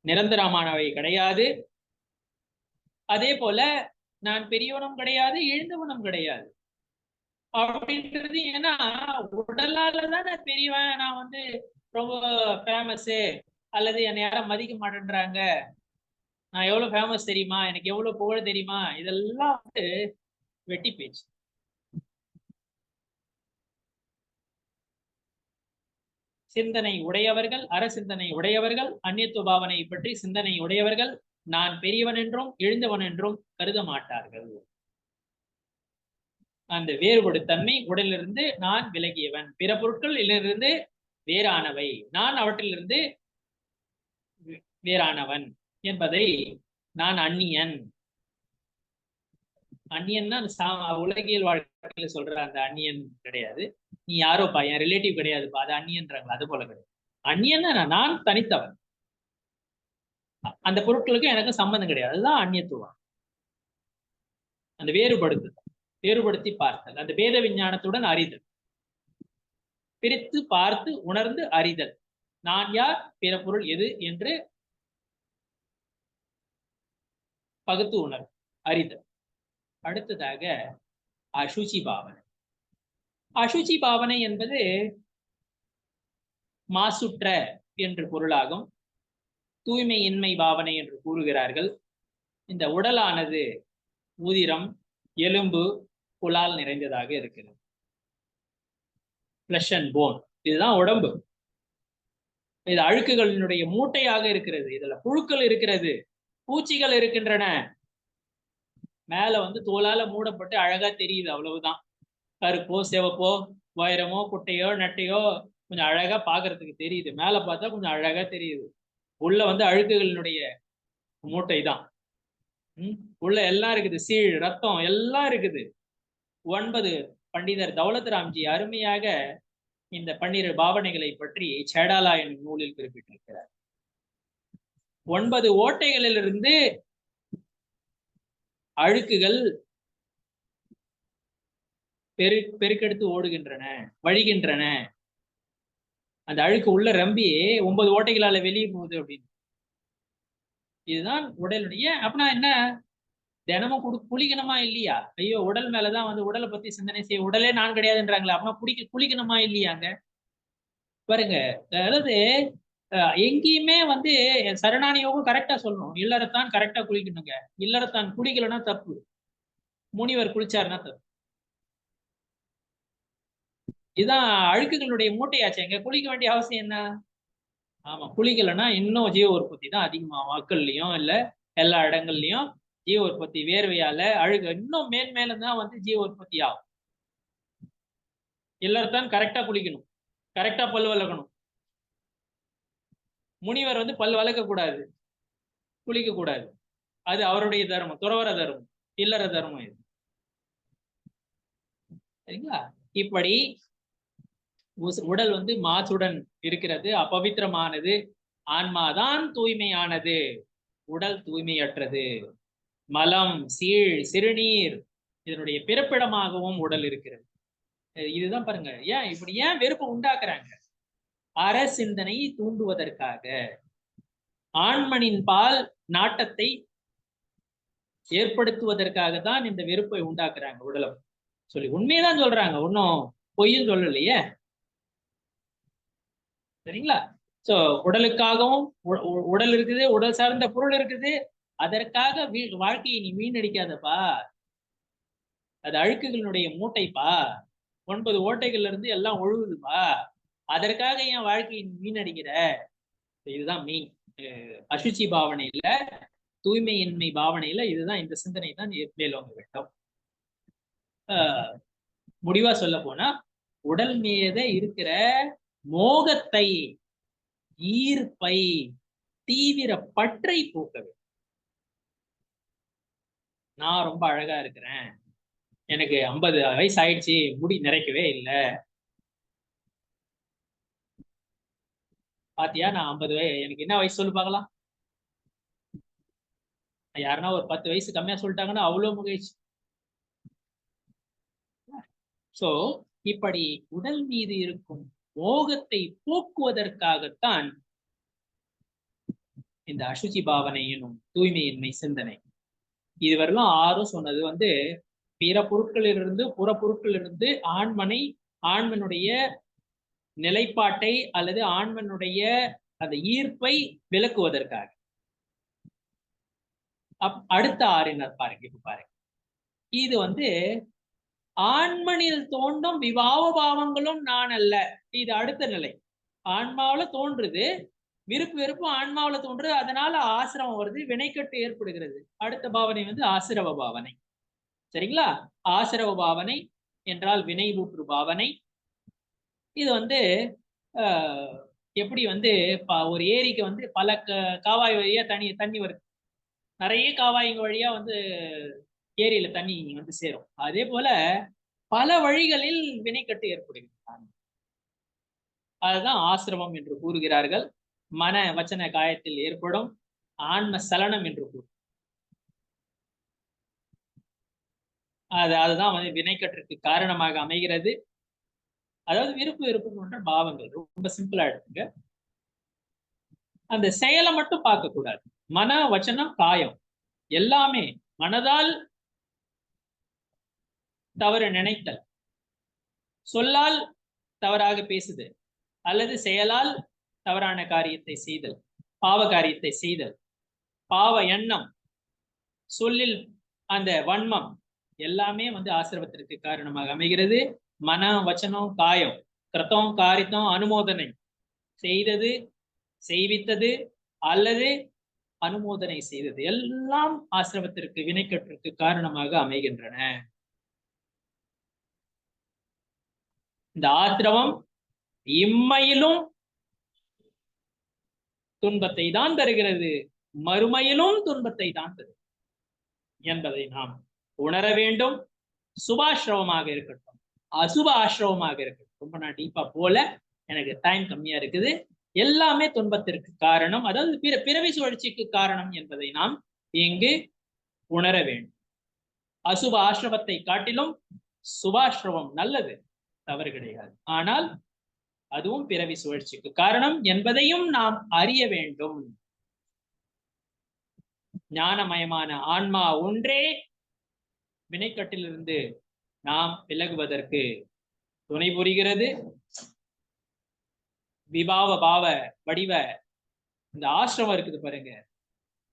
C: நிரந்தரமானவை கிடையாது. அதே போல நான் பெரியவனும் கிடையாது, எழுந்தவனும் கிடையாது அப்படின்றது. ஏன்னா உடலாலதான் நான் பெரியவன், நான் வந்து ரொம்ப ஃபேமஸ், அல்லது என்னை யாரும் மதிக்க மாட்டேன்றாங்க, நான் எவ்வளவு ஃபேமஸ் தெரியுமா, எனக்கு எவ்வளவு புகழ் தெரியுமா, இதெல்லாம் வந்து வெட்டி பேச்சு. சிந்தனை உடையவர்கள், சிந்தனை உடையவர்கள், அந்நியத்துவ பாவனை பற்றி சிந்தனை உடையவர்கள் நான் பெரியவன் என்றும் எழுந்தவன் என்றும் கருத மாட்டார்கள். அந்த வேறுபடு தன்மை, உடலிலிருந்து நான் விலகியவன், பிற பொருட்களிலிருந்து வேறானவை, நான் அவற்றிலிருந்து வேறானவன் என்பதை, நான் அந்நியன். அந்நியன்னா உலகியல் வாழ்க்கையில சொல்ற அந்த அந்நியன் கிடையாது. நீ யாரோப்பா, என் ரிலேட்டிவ் கிடையாதுப்பா, அது அந்நியன்றாங்களா, அது போல கிடையாது. அந்நியன்னா நான் தனித்தவன். அந்த பொருட்களுக்கும் எனக்கும் சம்பந்தம் கிடையாது. அதுதான் அந்நியத்துவம். அந்த வேறுபடுத்தி பார்த்தல், அந்த பேத விஞ்ஞானத்துடன் அறிதல், பிரித்து பார்த்து உணர்ந்து அறிதல். நான் யார், பிற பொருள் எது என்று பகுத்து உணர்வு, அறிதல். அடுத்ததாக அசுச்சி பாவனை. அசுச்சி பாவனை என்பது மாசுற்ற என்று பொருளாகும். தூய்மையின்மை பாவனை என்று கூறுகிறார்கள். இந்த உடலானது உதிரம், எலும்பு, புலால் நிறைந்ததாக இருக்கிறது. ஃப்ளஷ் அண்ட் போன், இதுதான் உடம்பு. இது அழுக்குகளினுடைய மூட்டையாக இருக்கிறது. இதுல புழுக்கள் இருக்கிறது, பூச்சிகள் இருக்கின்றன. மேல வந்து தோலால மூடப்பட்டு அழகா தெரியுது, அவ்வளவுதான். கருப்போ சிவப்போ வைரமோ குட்டையோ நெட்டையோ கொஞ்சம் அழகா பாக்குறதுக்கு தெரியுது. மேல பார்த்தா கொஞ்சம் அழகா தெரியுது. உள்ள வந்து அழுக்குகளினுடைய மூட்டை தான். உள்ள எல்லாம் இருக்குது, சீழ் ரத்தம் எல்லாம் இருக்குது. 9 பண்டிதர் தௌலத் ராம்ஜி அருமையாக இந்த 12 பாவனைகளை பற்றி சேடாலா என்னும் நூலில் குறிப்பிட்டிருக்கிறார். 9 ஓட்டைகளிலிருந்து அழுக்குகள் பெருக்கெடுத்து ஓடுகின்றன, வழிகின்றன. அந்த அழுக்கு உள்ள ரம்பி 9 ஓட்டைகளால வெளியே போகுது அப்படின்னு. இதுதான் உடலுடைய. அப்படின்னா என்ன, தினமும் குளிக்கணுமா இல்லையா? ஐயோ, உடல் மேலதான் வந்து உடலை பத்தி சிந்தனை செய்ய, உடலே நான் கிடையாதுன்றாங்களா? அப்படின்னா குளிக்கணுமா இல்லையாங்க? பாருங்க, அதாவது எங்கேயுமே வந்து சரணானி யோகம் கரெக்டா சொல்லணும். இல்லறத்தான் கரெக்டா குளிக்கணுங்க. இல்லறத்தான் குளிக்கலன்னா தப்பு, முனிவர் குளிச்சாருன்னா தப்பு. இதுதான் அழுக்குகளுடைய மூட்டையாச்சு. எங்க குளிக்க வேண்டிய அவசியம் என்ன? ஆமா, குளிக்கலன்னா இன்னும் ஜீவ உற்பத்தி தான் அதிகமாகும். மக்கள்லயும் இல்ல எல்லா இடங்கள்லயும் ஜீவ உற்பத்தி, வேர்வையால அழுகு இன்னும் மேன்மேலும் வந்து ஜீவ உற்பத்தி ஆகும். எல்லாத்தான் கரெக்டா குளிக்கணும், கரெக்டா பல் வளர்க்கணும். முனிவர் வந்து பல் வளர்க்க கூடாது, குளிக்க கூடாது. அது அவருடைய தர்மம், துறவர தர்மம், இல்லற தர்மம் இது. சரிங்களா? இப்படி உடல் வந்து மாசுடன் இருக்கிறது, அபவித்திரமானது. ஆன்மாதான் தூய்மையானது, உடல் தூய்மையற்றது. மலம், சீழ், சிறுநீர் இதனுடைய பிறப்பிடமாகவும் உடல் இருக்கிறது. இதுதான் பாருங்க, ஏன் வெறுப்பை உண்டாக்குறாங்க? அற சிந்தனை தூண்டுவதற்காக, ஆண்மனின் பால் நாட்டத்தை ஏற்படுத்துவதற்காக தான் இந்த வெறுப்பை உண்டாக்குறாங்க உடலம் சொல்லி. உண்மையதான் சொல்றாங்க, ஒன்னும் பொய்யும் சொல்லலையே. சரிங்களா? சோ உடலுக்காகவும் உடல் இருக்குது, உடல் சார்ந்த பொருள் இருக்குது. அதற்காக வாழ்க்கையை நீ வீணடிக்காதப்பா. அது அழுக்குகளுடைய மூட்டைப்பா. 9 ஓட்டைகள்ல இருந்து எல்லாம் ஒழுகுதுப்பா. அதற்காக என் வாழ்க்கையை வீணடிக்கிற. இதுதான் மெயின். அசுச்சி பாவனையில, தூய்மையின்மை பாவனையில இதுதான், இந்த சிந்தனை தான் மேலோங்க வேண்டும். முடிவா சொல்ல போனா, உடல் மீத இருக்கிற மோகத்தை, ஈர்ப்பை, தீவிர பற்றை போக்க வேண்டும். நான் ரொம்ப அழகா இருக்கிறேன், எனக்கு 50 வயசு ஆயிடுச்சு, முடி நிறைக்கவே இல்லை. பாத்தியா, நான் 50 வயசு, எனக்கு என்ன வயசு சொல்லு பார்க்கலாம். யாருன்னா ஒரு 10 வயசு கம்மியா சொல்லிட்டாங்கன்னா அவ்வளவு மகிழ்ச்சி. சோ இப்படி உடல் மீது இருக்கும் மோகத்தை போக்குவதற்காகத்தான் இந்த அசுச்சி பாவனை எனும் தூய்மையின்மை சிந்தனை. இதுவரையிலும் 6 சொன்னது வந்து பிற பொருட்களிலிருந்து, புற பொருட்களிலிருந்து ஆண்மனுடைய நிலைப்பாட்டை அல்லது ஆண்மனுடைய அந்த ஈர்ப்பை விளக்குவதற்காக. அடுத்த 6 என்ன பாருங்க, இப்ப பாருங்க. இது வந்து ஆண்மனில் தோன்றும் விபாவ பாவங்களும் நான் அல்ல. இது அடுத்த நிலை. ஆன்மாவில தோன்றுது, விருப்பு வெறுப்பு ஆன்மாவில தோன்றுது, அதனால ஆசிரமம் வருது, வினைக்கட்டு ஏற்படுகிறது. அடுத்த பாவனை வந்து ஆசிரவ பாவனை. சரிங்களா? ஆசிரவ பாவனை என்றால் வினைவூற்று பாவனை. இது வந்து எப்படி வந்து ஒரு ஏரிக்கு வந்து பல காவாய் வழியா தண்ணி வருது. நிறைய காவாய்ங்க வழியா வந்து ஏரியில தண்ணி வந்து சேரும். அதே போல பல வழிகளில் வினைக்கட்டு ஏற்படுகிறது. அதுதான் ஆசிரமம் என்று கூறுகிறார்கள். மன வச்சன காயத்தில் ஏற்படும் ஆன்ம சலனம் என்று கூறும். அதுதான் வந்து வினைக்கற்றுக்கு காரணமாக அமைகிறது. அதாவது விருப்பு வெறுப்பு போன்ற பாவங்கள். ரொம்ப சிம்பிளா எடுத்துங்க. அந்த செயலை மட்டும் பார்க்க கூடாது. மன, வச்சனம், காயம் எல்லாமே மனதால் தவறு நினைத்தல், சொல்லால் தவறாக பேசுதல், அல்லது செயலால் தவறான காரியத்தை செய்தல், பாவ காரியத்தை செய்தல், பாவ எண்ணம், சொல்லில் அந்த வன்மம் எல்லாமே வந்து ஆசிரமத்திற்கு காரணமாக அமைகிறது. மன, வச்சனம், காயம், கிருத்தம், காரித்தம், அனுமோதனை, செய்தது, செய்வித்தது அல்லது அனுமோதனை செய்தது எல்லாம் ஆசிரமத்திற்கு வினைக்கற்றுக்கு காரணமாக அமைகின்றன. இந்த ஆசிரமம் இம்மையிலும் துன்பத்தை தான் தருகிறது, மறுமையிலும் துன்பத்தை தான் தருகிறது என்பதை நாம் உணர வேண்டும். சுபாசிரமமாக இருக்கட்டும், அசுப ஆசிரமமாக இருக்கட்டும், ரொம்ப நான் டீப்பா போல, எனக்கு டைம் கம்மியா இருக்குது. எல்லாமே துன்பத்திற்கு காரணம், அதாவது பிறவி சுழற்சிக்கு காரணம் என்பதை நாம் இங்கு உணர வேண்டும். அசுப ஆசிரமத்தை காட்டிலும் சுபாசிரமம் நல்லது, தவறு கிடையாது. ஆனால் அதுவும் பிறவி சுழற்சிக்கு காரணம் என்பதையும் நாம் அறிய வேண்டும். ஞானமயமான ஆன்மா ஒன்றே வினைக்கட்டிலிருந்து நாம் விலகுவதற்கு துணை புரிகிறது. விபாவ பாவ வடிவ இந்த ஆசிரமம் இருக்குது பாருங்க,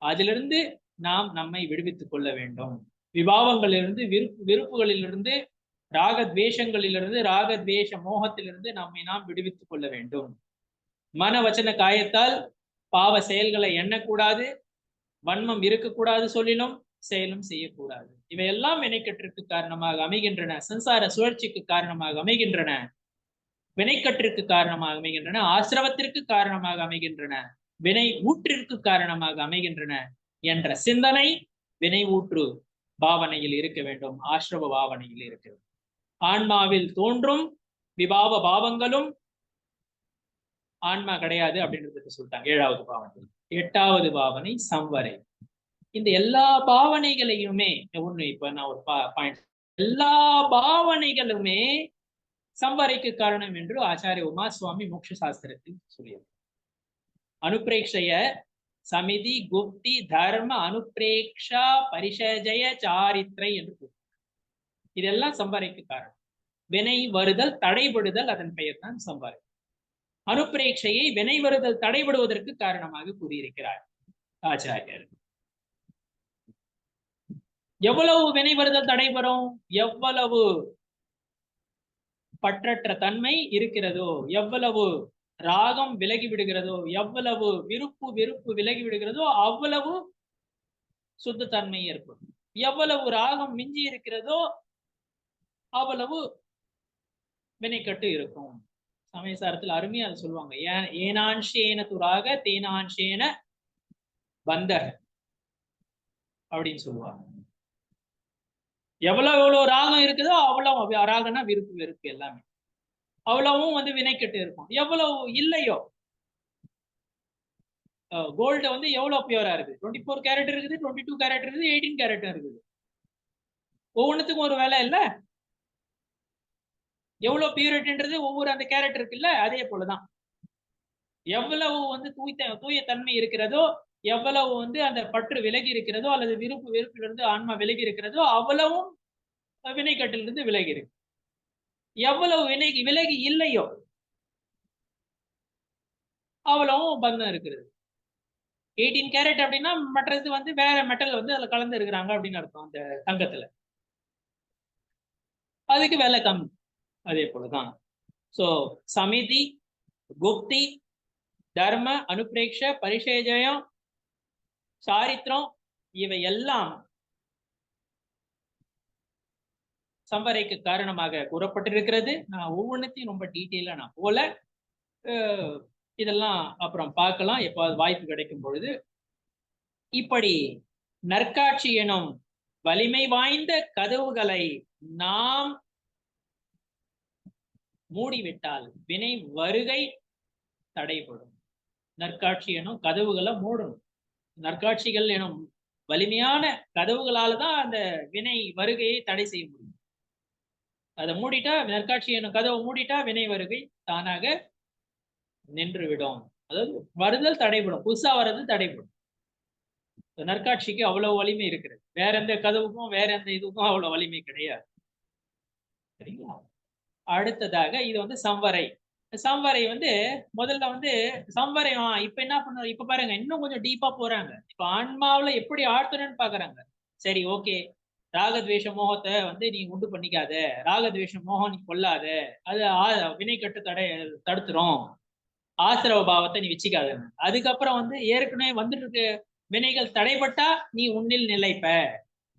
C: அதிலிருந்து நாம் நம்மை விடுவித்துக் கொள்ள வேண்டும். விபாவங்களிலிருந்து, விருப்புகளிலிருந்து, ராக துவேஷங்களிலிருந்து, ராக துவேஷ மோகத்திலிருந்து நம்மை நாம் விடுவித்துக் கொள்ள வேண்டும். மன வச்சன காயத்தால் பாவ செயல்களை எண்ணக்கூடாது, வன்மம் இருக்கக்கூடாது, சொல்லிலும் செயலும் செய்யக்கூடாது. இவையெல்லாம் வினைக்கற்றிற்கு காரணமாக அமைகின்றன, சம்சார சுழற்சிக்கு காரணமாக அமைகின்றன, வினைக்கற்றிற்கு காரணமாக அமைகின்றன, ஆசிரமத்திற்கு காரணமாக அமைகின்றன, வினை ஊற்றிற்கு காரணமாக அமைகின்றன என்ற சிந்தனை வினை ஊற்று பாவனையில் இருக்க வேண்டும், ஆசிரம பாவனையில் இருக்க வேண்டும். ஆன்மாவில் தோன்றும் விபாவ பாவங்களும் ஆன்மா கிடையாது அப்படின்றதுக்கு சொல்லிட்டாங்க 7வது பாவனை. 8வது பாவனை சம்வரை. இந்த எல்லா பாவனைகளையுமே ஒண்ணு, இப்ப நான் ஒரு பாயிண்ட், எல்லா பாவனைகளுமே சம்வரைக்கு காரணம் என்று ஆச்சாரிய உமா சுவாமி மோட்ச சாஸ்திரத்தில் சொல்லியது. அனுப்பிரேக்ஷய சமிதி குப்தி தர்ம அனுப்பிரேக்ஷா பரிசஜய சாரித்ரை என்று இதெல்லாம் சம்வரைக்கு காரணம். வினை வருதல் தடைபடுதல், அதன் பெயர் தான் சம்வரை. அனுப்பிரேக்ஷையை வினை வருதல் தடைபடுவதற்கு காரணமாக கூறியிருக்கிறார் ஆச்சாரியர். எவ்வளவு வினை வருதல் தடைபடும், எவ்வளவு பற்றற்ற தன்மை இருக்கிறதோ, எவ்வளவு ராகம் விலகி விடுகிறதோ, எவ்வளவு வெறுப்பு விலகி விடுகிறதோ அவ்வளவு சுத்த தன்மை ஏற்படும். எவ்வளவு ராகம் மிஞ்சி இருக்கிறதோ அவ்வளவு வினைக்கட்டு இருக்கும். சமயசாரத்தில் அருமையா அதை சொல்லுவாங்க, ஏனான்ஷேன துராக தேனான்ஷேன பந்தர் அப்படின்னு சொல்லுவாங்க. எவ்வளவு ராகம் இருக்குதோ அவ்வளவு, ராகம்னா வெறுப்பு எல்லாமே, அவ்வளவும் வந்து வினைக்கட்டு இருக்கும். எவ்வளவு இல்லையோ, கோல்டு வந்து எவ்வளவு பியூரா இருக்குது, 24 கேரட் இருக்குது, 22 கேரட் இருக்குது, 18 கேரட் இருக்குது. ஒவ்வொன்றுத்துக்கும் ஒரு வேலை இல்ல, எவ்வளவு பியூரிட்டின்றது ஒவ்வொரு அந்த கேரட் இருக்குல்ல, அதே போலதான் எவ்வளவு வந்து தூய தன்மை இருக்கிறதோ, எவ்வளவு வந்து அந்த பற்று விலகி இருக்கிறதோ, அல்லது வெறுப்பிலிருந்து ஆன்மா விலகி இருக்கிறதோ அவ்வளவும் வினைக்கட்டிலிருந்து விலகி இருக்கு. எவ்வளவு விலகி இல்லையோ அவ்வளவும் பந்தம் இருக்கிறது. 18 கேரட் அப்படின்னா மற்றது வந்து வேற மெட்டல் வந்து அதுல கலந்து இருக்கிறாங்க அப்படின்னு அர்த்தம். அந்த தங்கத்துல அதுக்கு விலை கம்மி. அதே போலதான் சோ சமிதி குப்தி தர்ம அனுப்பிரேக்ஷ பரிசேஜயம் சாரித்திரம் இவை எல்லாம் சம்வரைக்கு காரணமாக கூறப்பட்டிருக்கிறது. நான் ஒவ்வொன்றத்தையும் ரொம்ப டீட்டெயிலா நான் போல, இதெல்லாம் அப்புறம் பார்க்கலாம் எப்பாவது வாய்ப்பு கிடைக்கும் பொழுது. இப்படி நற்காட்சி எனும் வலிமை வாய்ந்த கதவுகளை நாம் மூடிவிட்டால் வினை வருகை தடைபடும். நற்காட்சி எனும் கதவுகளை மூடணும். நற்காட்சிகள் எனும் வலிமையான கதவுகளால தான் அந்த வினை வருகையை தடை செய்ய முடியும். அதை மூடிட்டா, நற்காட்சி எனும் கதவை மூடிட்டா வினை வருகை தானாக நின்று விடும். அதாவது வருதல் தடைபடும், புதுசா வர்றது தடைபடும். நற்காட்சிக்கு அவ்வளவு வலிமை இருக்கிறது. வேற எந்த கதவுக்கும் வேற எந்த இதுக்கும் அவ்வளவு வலிமை கிடையாது. சரிங்களா? அடுத்ததாக இது வந்து சம்வரை. சம்வரை வந்து முதல்ல வந்து சம்வரை இப்ப என்ன பண்ண, இப்ப பாருங்க இன்னும் கொஞ்சம் டீப்பா போறாங்க. இப்ப ஆன்மாவுல எப்படி ஆழ்த்தணும்னு பாக்குறாங்க. சரி, ஓகே, ராகத்வேஷ மோகத்தை வந்து நீ உண்டு பண்ணிக்காத, ராகத்வேஷ மோகம் நீ கொள்ளாத, அது வினை கட்டு தடுத்துரும், ஆசிரவ பாவத்தை நீ வச்சுக்காத. அதுக்கப்புறம் வந்து ஏற்கனவே வந்துட்டு இருக்க வினைகள் தடைப்பட்டா நீ உன்னில் நிலைப்ப,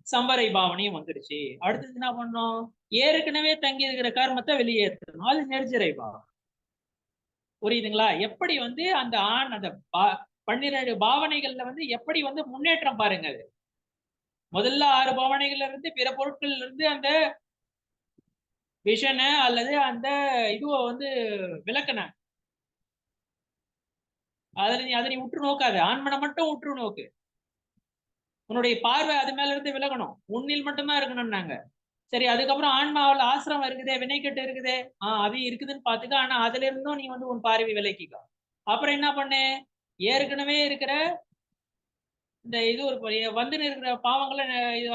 C: சம்பரை பாவனையும் வந்துடுச்சு. அடுத்தது என்ன பண்ணோம், ஏற்கனவே தங்கி இருக்கிற கர்மத்தை வெளியேற்றணும், அது நெர்ஜரை பாவம். புரியுதுங்களா? எப்படி வந்து அந்த அந்த 12 பாவனைகள்ல வந்து எப்படி வந்து முன்னேற்றம் பாருங்க. அது முதல்ல 6 பாவனைகள்ல இருந்து பிற பொருட்கள்ல இருந்து அந்த விஷனை அல்லது அந்த இதுவை வந்து விளக்கண, அதை நீ உற்று நோக்காது, ஆண்மனை மட்டும் உற்று நோக்கு. உன்னுடைய பார்வை அது மேல இருந்து விலகணும், உன்னில் மட்டும்தான் இருக்கணும்னாங்க. சரி, அதுக்கப்புறம் ஆன்மாவில் ஆசிரமம் இருக்குதே, வினைக்கட்டு இருக்குதே, அது இருக்குதுன்னு பாத்துக்க. ஆனா அதுல இருந்தும் நீ வந்து உன் பார்வை விலக்கிக்க. அப்புறம் என்ன பண்ணு, ஏற்கனவே இருக்கிற இந்த இது ஒரு வந்து இருக்கிற பாவங்களை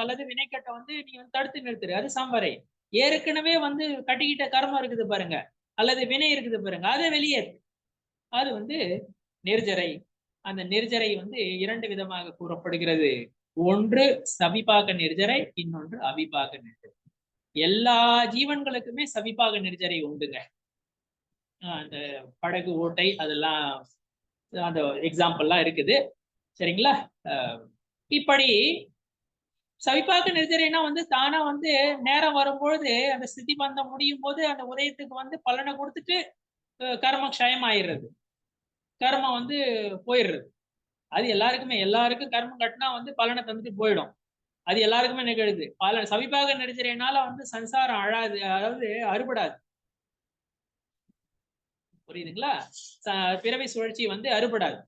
C: அல்லது வினைக்கட்டை வந்து நீ வந்து தடுத்து நிறுத்துரு, அது சம்வரை. ஏற்கனவே வந்து கட்டிக்கிட்ட கர்மம் இருக்குது பாருங்க, அல்லது வினை இருக்குது பாருங்க, அதை வெளியேறு, அது வந்து நெர்ஜரை. அந்த நெர்ஜரை வந்து 2 விதமாக கூறப்படுகிறது. ஒன்று சவிபாக நெர்ஜரை, இன்னொன்று அவிபாக நெர்ஜரை. எல்லா ஜீவன்களுக்குமே சவிபாக நெர்ஜரை உண்டுங்க. அந்த படகு ஓட்டை அதெல்லாம் அந்த எக்ஸாம்பிள்லாம் இருக்குது. சரிங்களா? இப்படி சவிபாக நெர்ஜரைனா வந்து தானா வந்து நேரம் வரும்பொழுது அந்த ஸ்திதி பந்தம் முடியும் போது அந்த உதயத்துக்கு வந்து பலனை கொடுத்துட்டு கர்ம க்ஷயம் ஆயிடுறது, கர்மம் வந்து போயிடுறது. அது எல்லாருக்கும் கர்மம் கட்டினா வந்து பலனை தந்துட்டு போயிடும். அது எல்லாருக்குமே நிகழுது. பல சவிபாக நெர்ஜரைனால வந்து சம்சாரம் அழாது, அதாவது அறுபடாது. புரியுதுங்களா? பிறவி சுழற்சி வந்து அறுபடாது,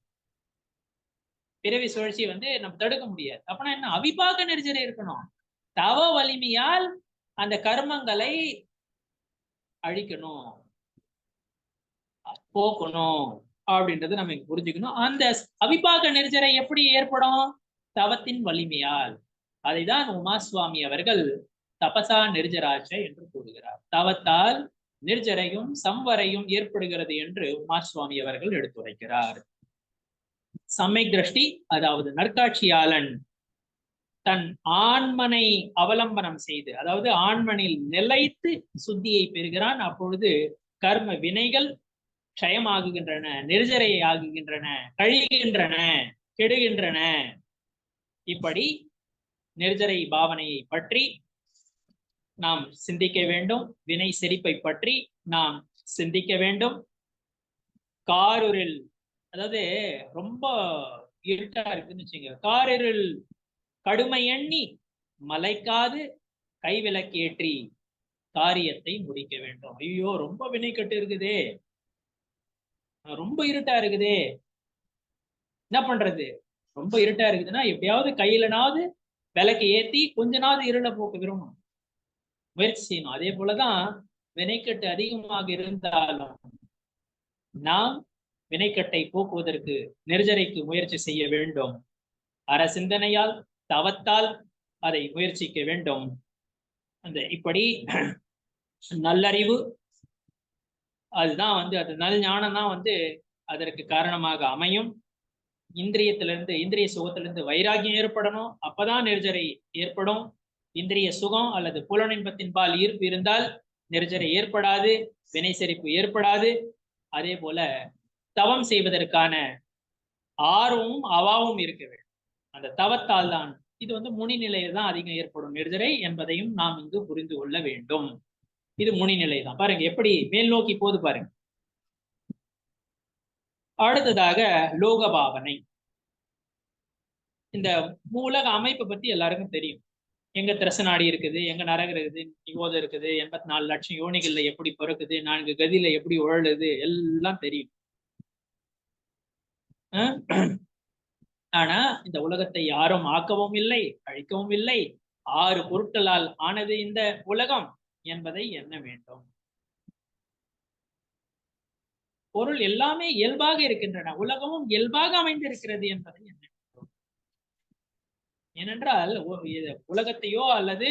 C: பிறவி சுழற்சி வந்து நம்ம தடுக்க முடியாது. அப்படின்னா என்ன, அவிபாக நெர்ஜரை இருக்கணும். தவ வலிமையால் அந்த கர்மங்களை அழிக்கணும், போக்கணும் அப்படின்றது நம்ம புரிஞ்சுக்கணும். அந்த அவிபாக நெர்ஜரை எப்படி ஏற்படும், தவத்தின் வலிமையால். அதைதான் உமாசுவாமி அவர்கள் தபசா நெர்ஜராட்ச என்று கூறுகிறார். தவத்தால் நிர்ஜரையும் சம்வரையும் ஏற்படுகிறது என்று உமாசுவாமி அவர்கள் எடுத்துரைக்கிறார். சம்யக் திருஷ்டி, அதாவது நற்காட்சியாளன் தன் ஆண்மனை அவலம்பனம் செய்து, அதாவது ஆண்மனில் நிலைத்து சுத்தியை பெறுகிறான். அப்பொழுது கர்ம வினைகள் க்ஷயமாகுகின்றன, நெர்ஜரை ஆகுகின்றன, கழிகின்றன, கெடுகின்றன. இப்படி நெர்ஜரை பாவனையை பற்றி நாம் சிந்திக்க வேண்டும். வினை செறிப்பை பற்றி நாம் சிந்திக்க வேண்டும். காரிருள், அதாவது ரொம்ப இருட்டா இருக்குன்னு வச்சுங்க, காரிருள் கடுமை எண்ணி மலைக்காது கைவிளக்கேற்றி காரியத்தை முடிக்க வேண்டும். ஐயோ, ரொம்ப வினை கட்டு இருக்குதே, ரொம்ப இருட்டா இருக்குதே, என்ன பண்றது? ரொம்ப இருட்டா இருக்குதுன்னா எப்படியாவது கையிலனாவது விளக்கு ஏத்தி கொஞ்ச இருளை போக்க விரும்பணும், முயற்சி செய்யணும். அதே போலதான் வினைக்கட்டு அதிகமாக இருந்தாலும் நாம் வினைக்கட்டை போக்குவதற்கு நெர்ஜரைக்கு முயற்சி செய்ய வேண்டும். அற சிந்தனையால் தவத்தால் அதை முயற்சிக்க வேண்டும். அந்த இப்படி நல்லறிவு, அதுதான் வந்து அது நல் ஞானம் தான் வந்து அதற்கு காரணமாக அமையும். இந்திரிய சுகத்திலிருந்து வைராகியம் ஏற்படணும், அப்பதான் நெர்ஜரை ஏற்படும். இந்திரிய சுகம் அல்லது புலனின்பத்தின்பால் ஈர்ப்பு இருந்தால் நெர்ஜரை ஏற்படாது, வினை செறிப்பு ஏற்படாது. அதே போல தவம் செய்வதற்கான ஆர்வமும் அவாவும் இருக்க வேண்டும். அந்த தவத்தால் தான் இது வந்து முனி நிலையில தான் அதிகம் ஏற்படும் நெர்ஜரை என்பதையும் நாம் இங்கு புரிந்து கொள்ள வேண்டும். இது முனி நிலை தான். பாருங்க எப்படி மேல் நோக்கி போது பாருங்க. அடுத்ததாக லோக பாவனை. இந்த மூலக அமைப்பை பத்தி எல்லாருக்கும் தெரியும். எங்க திரசநாடி இருக்குது, எங்க நரகம் இருக்குது, நிவோதம் இருக்குது, 84 லட்சம் யோனிகள்ல எப்படி பிறக்குது, 4 கதியில எப்படி உழலுது, எல்லாம் தெரியும். ஆனா இந்த உலகத்தை யாரும் ஆக்கவும் இல்லை, அழிக்கவும் இல்லை. 6 பொருட்களால் ஆனது இந்த உலகம் என்பதை எண்ண வேண்டும். பொருள் எல்லாமே இயல்பாக இருக்கின்றன, உலகமும் இயல்பாக அமைந்திருக்கிறது என்பதை எண்ண வேண்டும். ஏனென்றால் உலகத்தையோ அல்லது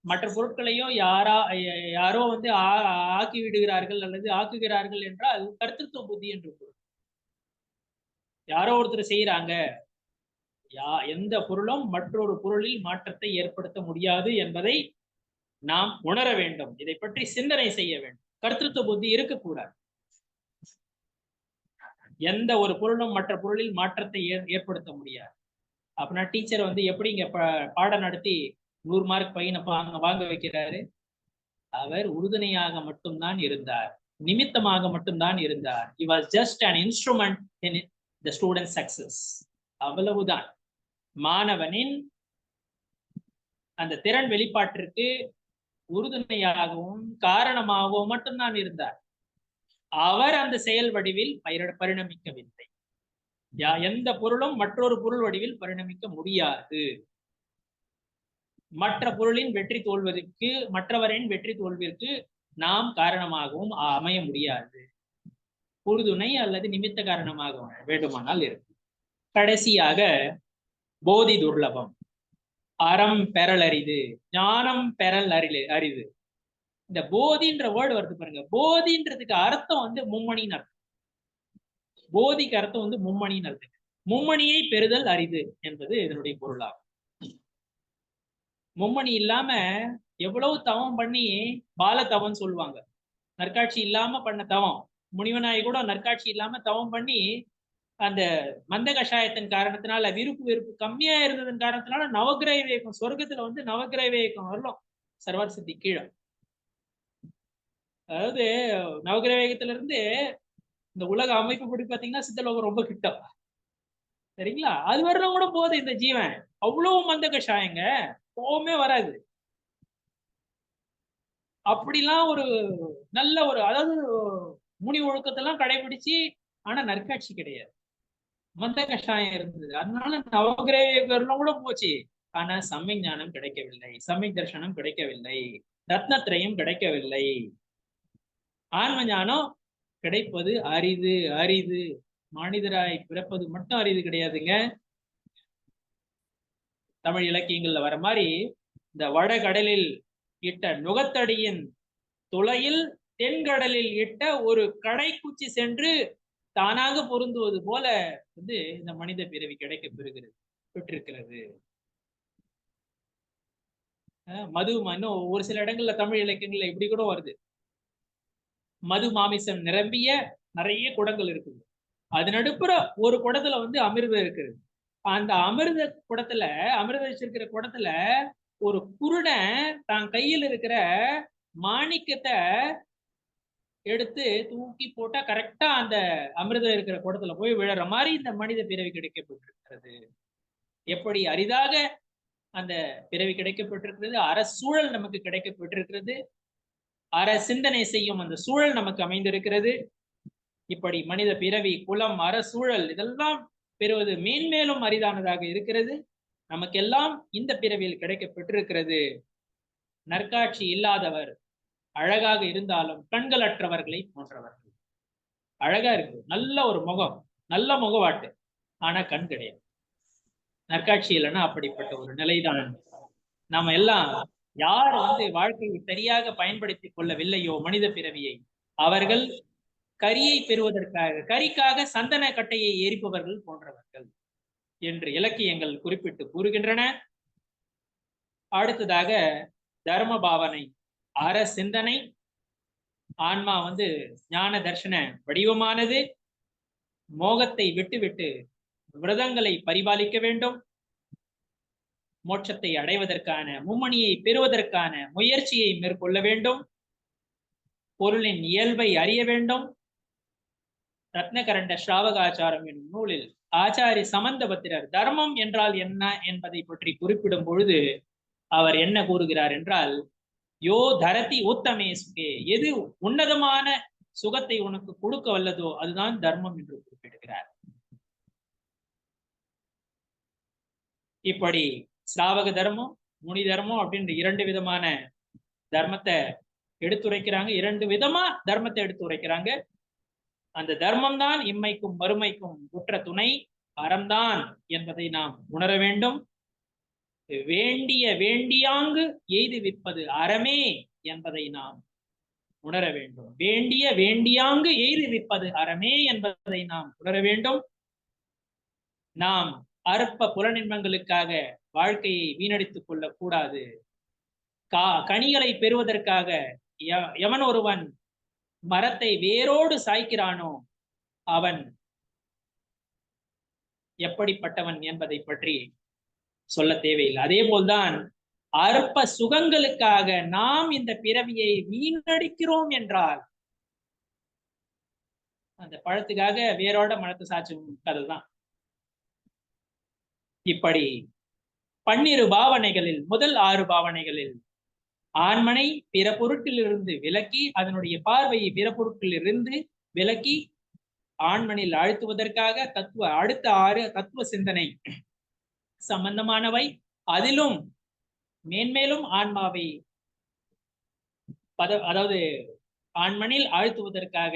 C: மற்ற பொருட்களையோ யாரோ வந்து ஆக்கி விடுகிறார்கள் அல்லது ஆக்குகிறார்கள் என்றால் கர்த்தத்துவ புத்தி என்று பொருள். யாரோ ஒருத்தர் செய்யறாங்க, எந்த பொருளும் மற்றொரு பொருளில் மாற்றத்தை ஏற்படுத்த முடியாது என்பதை நாம் உணர வேண்டும். இதை பற்றி சிந்தனை செய்ய வேண்டும். கர்த்தத்துவ புத்தி இருக்கக்கூடாது. எந்த ஒரு பொருளும் மற்ற பொருளில் மாற்றத்தை ஏற்படுத்த முடியாது. அப்படின்னா டீச்சர் வந்து எப்படி இங்க பாடம் நடத்தி 100 மார்க் பையனை வாங்க வைக்கிறாரு? அவர் உறுதுணையாக மட்டும்தான் இருந்தார், நிமித்தமாக மட்டும்தான் இருந்தார். He was just an instrument in the student's success. அவ்வளவுதான். மாணவனின் அந்த திறன் வெளிப்பாட்டிற்கு உறுதுணையாகவும் காரணமாகவும் மட்டும்தான் இருந்தார். அவர் அந்த செயல் வடிவில் பரிணமிக்கவில்லை. எந்த பொருளும் மற்றொரு பொருள் வடிவில் பரிணமிக்க முடியாது. மற்ற பொருளின் வெற்றி தோல்வதற்கு, மற்றவரின் வெற்றி தோல்விற்கு நாம் காரணமாகவும் அமைய முடியாது. உறுதுணை அல்லது நிமித்த காரணமாக வேண்டுமானால் இருக்கும். கடைசியாக போதி துர்லபம், அறம் பெறல் அரிது, ஞானம் பெறல் அரிது. இந்த போதின்ற வேர்டு வருது பாருங்க. போதின்றதுக்கு அர்த்தம் வந்து மும்மணின்னு அர்த்தம். போதிக்கு அர்த்தம் வந்து மும்மணின்னு அர்த்தம். மும்மணியை பெறுதல் அரிது என்பது இதனுடைய பொருளாகும். மும்மணி இல்லாம எவ்வளவு தவம் பண்ணி பால தவம் சொல்லுவாங்க. நற்காட்சி இல்லாம பண்ண தவம். முனிவனாய் கூட நற்காட்சி இல்லாம தவம் பண்ணி அந்த மந்த கஷாயத்தின் காரணத்தினால வெறுப்பு கம்மியா இருந்ததன் காரணத்தினால நவகிரக வேகம், சொர்க்கத்துல வந்து நவகிரக வேகம் வரலாம் சர்வார் சித்தி கீழே. அதாவது நவகிரக வேகத்துல இருந்து இந்த உலக அமைப்பு படி பாத்தீங்கன்னா சித்தலோகம் ரொம்ப கிட்டம், சரிங்களா? அது வரலாம் கூட போகுது இந்த ஜீவன். அவ்வளவு மந்த கஷாயங்க, கோவமே வராது. அப்படிலாம் ஒரு நல்ல ஒரு, அதாவது முனி ஒழுக்கத்தெல்லாம் கடைபிடிச்சு, ஆனா நற்காட்சி கிடையாது, மந்த கஷாயம் இருந்தது. அதனால நவகிரகம் கூட போச்சு. ஆனா சம்மை ஞானம் கிடைக்கவில்லை, சம்மை தர்சனம் கிடைக்கவில்லை, ரத்னத்திரயம் கிடைக்கவில்லை. ஆன்ம ஞானம் கிடைப்பது அரிது அரிது. மனிதராய் பிறப்பது மட்டும் அரிது கிடையாதுங்க. தமிழ் இலக்கியங்கள்ல வர மாதிரி இந்த வடகடலில் இட்ட நுகத்தடியின் துளையில் தென்கடலில் இட்ட ஒரு கடைக்குச்சி சென்று தானாக பொருந்துவது போல வந்து இந்த மனித பிறவி கிடைக்க பெற்றிருக்கிறது. மது இன்னும் ஒரு சில இடங்கள்ல தமிழ் இலக்கியங்கள்ல இப்படி கூட வருது. மது மாமிசம் நிரம்பிய நிறைய குடங்கள் இருக்குது, அது நடுப்புற ஒரு குடத்துல வந்து அமிர்தம் இருக்குது. அந்த அமிர்த குடத்துல, அமிர்தம் வச்சிருக்கிற குடத்துல ஒரு குருடன் தான் கையில் இருக்கிற மாணிக்கத்தை எடுத்து தூக்கி போட்டா கரெக்டா அந்த அமிர்தம் இருக்கிற குடத்துல போய் விழற மாதிரி இந்த மனித பிறவி கிடைக்கப்பட்டிருக்கிறது. எப்படி அரிதாக அந்த பிறவி கிடைக்கப்பட்டிருக்கிறது, அரசூழல் நமக்கு கிடைக்கப்பட்டிருக்கிறது, அற சிந்தனை செய்யும் அந்த சூழல் நமக்கு அமைந்திருக்கிறது. இப்படி மனித பிறவி, குலம், அரசூழல் இதெல்லாம் பெறுவது மேன்மேலும் அரிதானதாக இருக்கிறது. நமக்கெல்லாம் இந்த பிறவியில் கிடைக்கப்பட்டிருக்கிறது. நற்காட்சி இல்லாதவர் அழகாக இருந்தாலும் கண்களற்றவர்களை போன்றவர்கள். அழகா இருக்கு, நல்ல ஒரு முகம், நல்ல முகவாட்டு, ஆனா கண் கிடையாது. நற்காட்சி இல்லைன்னா அப்படிப்பட்ட ஒரு நிலைதான். நாம எல்லாம் யார் வந்து வாழ்க்கையை சரியாக பயன்படுத்தி கொள்ளவில்லையோ மனித பிறவியை, அவர்கள் கரியை பெறுவதற்காக, கரிக்காக சந்தன கட்டையை எரிப்பவர்கள் போன்றவர்கள் என்று இலக்கியங்கள் குறிப்பிட்டு கூறுகின்றன. அடுத்ததாக தர்ம பாவனை, அற சிந்தனை. ஆன்மா வந்து ஞான தர்ஷன வடிவமானது. மோகத்தை விட்டுவிட்டு விரதங்களை பரிபாலிக்க வேண்டும். மோட்சத்தை அடைவதற்கான, மும்மணியை பெறுவதற்கான முயற்சியை மேற்கொள்ள வேண்டும். பொருளின் இயல்பை அறிய வேண்டும். ரத்னகரண்ட ஸ்ராவகாச்சாரம் என்னும் நூலில் ஆச்சாரி சமந்தபத்திரர் தர்மம் என்றால் என்ன என்பதை பற்றி குறிப்பிடும் பொழுது அவர் என்ன கூறுகிறார் என்றால், யோ தரதி உத்தமே சுகே, எது உன்னதமான சுகத்தை உனக்கு கொடுக்க வல்லதோ அதுதான் தர்மம் என்று குறிப்பிடுகிறார். இப்படி ஸ்ராவக தர்மம், முனி தர்மம் அப்படின்ற 2 விதமான தர்மத்தை எடுத்துரைக்கிறாங்க. 2 விதமா தர்மத்தை எடுத்துரைக்கிறாங்க. அந்த தர்மம் தான் இம்மைக்கும் மறுமைக்கும் உற்ற துணை, அறம்தான் என்பதை நாம் உணர வேண்டும். வேண்டிய வேண்டியாங்கு எய்துவிப்பது அறமே என்பதை நாம் உணர வேண்டும். வேண்டிய வேண்டியாங்கு எய்துவிப்பது அறமே என்பதை நாம் உணர வேண்டும். நாம் அற்ப புலனின்பங்களுக்காக வாழ்க்கையை வீணடித்துக் கொள்ளக் கூடாது. கனிகளை பெறுவதற்காக எவன் ஒருவன் மரத்தை வேரோடு சாய்க்கிறானோ அவன் எப்படிப்பட்டவன் என்பதை பற்றி சொல்ல தேவையில்லை. அதே போல்தான் அற்ப சுகங்களுக்காக நாம் இந்த பிறவியை வீணடிக்கிறோம் என்றால் அந்த பழத்துக்காக வேரோட மரத்தை சாச்சும் கதைதான். இப்படி 12 பாவனைகளில் முதல் 6 பாவனைகளில் ஆண்மனை பிற பொருட்களிலிருந்து விலக்கி, அதனுடைய பார்வையை பிற பொருட்களிலிருந்து விலக்கி ஆண்மனில் அழுத்துவதற்காக அடுத்த 6 தத்துவ சிந்தனை சம்பந்தமானவை. அதிலும் மேன்மேலும் ஆன்மாவை அதாவது ஆண்மனில் ஆழ்த்துவதற்காக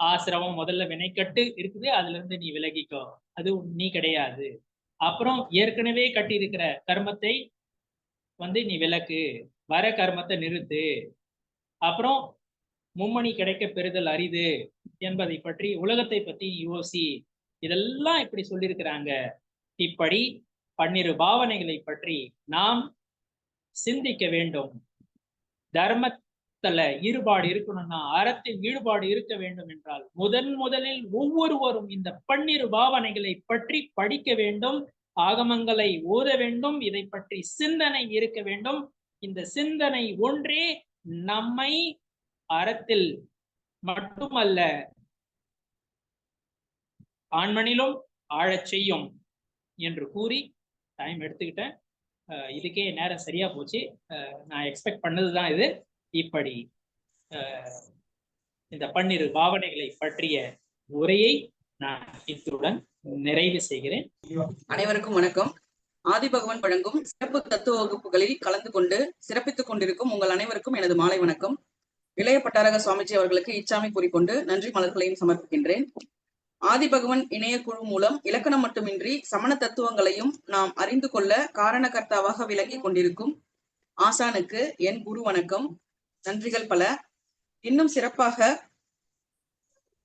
C: ஆசிரமம் முதல்ல வினைக்கட்டு இருக்குது, அதுல இருந்து நீ விலகிக்கோ, அது நீ கிடையாது. அப்புறம் ஏற்கனவே கட்டி இருக்கிற கர்மத்தை நீ விலக்கு, வர கர்மத்தை நிறுத்து. அப்புறம் மும்மணி கிடைக்க பெறுதல் அரிது என்பதை பற்றி, உலகத்தை பற்றி யோசி. இதெல்லாம் இப்படி சொல்லியிருக்கிறாங்க. இப்படி 12 பாவனைகளை பற்றி நாம் சிந்திக்க வேண்டும். தர்மத்துல ஈடுபாடு இருக்கணும்னா, அறத்தில் ஈடுபாடு இருக்க வேண்டும் என்றால் முதலில் ஒவ்வொருவரும் இந்த 12 பாவனைகளை பற்றி படிக்க வேண்டும், ஆகமங்களை ஓத வேண்டும், இதை பற்றி சிந்தனை இருக்க வேண்டும். இந்த சிந்தனை ஒன்றே நம்மை அறத்தில் மட்டுமல்ல ஆண்மனிலும் ஆழச் செய்யும் என்று கூறி டைம் எடுத்துக்கிட்டேன். இதுக்கே நேரம் சரியா போச்சு. நான் எக்ஸ்பெக்ட் பண்ணதுதான் இது. இப்படி இந்த 12 பாவனைகளை பற்றிய உரையை நான் இத்துடன் நிறைவு செய்கிறேன்.
D: அனைவருக்கும் வணக்கம். ஆதிபகவன் வழங்கும் சிறப்பு தத்துவ வகுப்புகளில் கலந்து கொண்டு சிறப்பித்துக் கொண்டிருக்கும் உங்கள் அனைவருக்கும் எனது மாலை வணக்கம். இளைய பட்டாரக சுவாமிஜி அவர்களுக்கு இச்சாமி கூறிக்கொண்டு நன்றி மலர்களையும் சமர்ப்பிக்கின்றேன். ஆதிபகவன் இணைய குழு மூலம் இலக்கணம் மட்டுமின்றி சமண தத்துவங்களையும் நாம் அறிந்து கொள்ள காரணகர்த்தாவாக விளங்கி கொண்டிருக்கும் ஆசானுக்கு என் குரு வணக்கம். நன்றிகள் பல. இன்னும் சிறப்பாக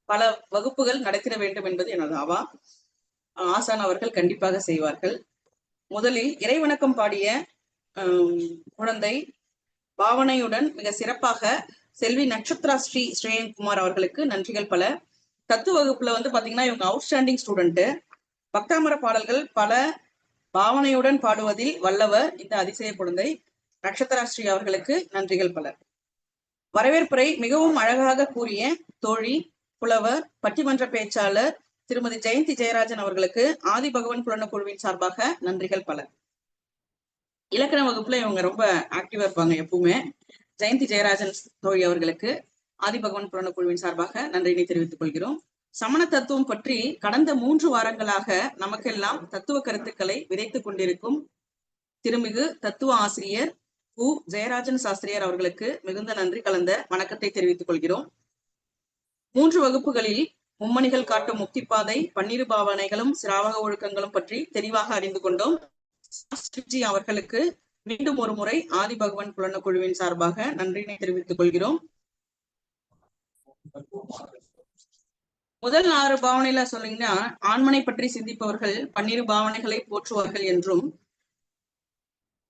D: பல வகுப்புகள் நடத்திட வேண்டும் என்பது எனது ஆவா. ஆசான் அவர்கள் கண்டிப்பாக செய்வார்கள். முதலில் இறைவணக்கம் பாடிய குழந்தை பாவனையுடன் மிக சிறப்பாக செல்வி நட்சத்திரா ஸ்ரீ ஸ்ரேயன்குமார் அவர்களுக்கு நன்றிகள் பல. தத்துவ வகுப்புல பாத்தீங்கன்னா இவங்க அவுட்ஸ்டாண்டிங் ஸ்டூடெண்ட். பக்தாமர பாடல்கள் பல பாவனையுடன் பாடுவதில் வல்லவர் இந்த அதிசய குழந்தை நட்சத்திரா ஸ்ரீ அவர்களுக்கு நன்றிகள் பல. வரவேற்புரை மிகவும் அழகாக கூறிய தோழி புலவர் பட்டிமன்ற பேச்சாளர் திருமதி ஜெயந்தி ஜெயராஜன் அவர்களுக்கு ஆதிபகவன் புலன குழுவின் சார்பாக நன்றிகள் பல. இலக்கண வகுப்புல இவங்க ரொம்ப ஆக்டிவா இருப்பாங்க எப்பவுமே. ஜெயந்தி ஜெயராஜன் தோழி அவர்களுக்கு ஆதிபகவன் புலன குழுவின் சார்பாக நன்றினை தெரிவித்துக் கொள்கிறோம். சமண தத்துவம் பற்றி கடந்த 3 வாரங்களாக நமக்கெல்லாம் தத்துவ கருத்துக்களை விதைத்துக் கொண்டிருக்கும் திருமிகு தத்துவ ஆசிரியர் கு ஜெயராஜன் சாஸ்திரியார் அவர்களுக்கு மிகுந்த நன்றி கலந்த வணக்கத்தை தெரிவித்துக் கொள்கிறோம். 3 வகுப்புகளில் மும்மணிகள் காட்டும் முக்திப்பாதை, 12 பாவனைகளும் சிராவக ஒழுக்கங்களும் பற்றி தெளிவாக அறிந்து கொண்டோம். அவர்களுக்கு மீண்டும் ஒரு முறை ஆதிபகவன் புலன குழுவின் சார்பாக நன்றினை தெரிவித்துக் கொள்கிறோம். முதல் 6 பாவனையில சொன்னீங்கன்னா ஆண்மனை பற்றி சிந்திப்பவர்கள் 12 பாவனைகளை போற்றுவார்கள் என்றும்,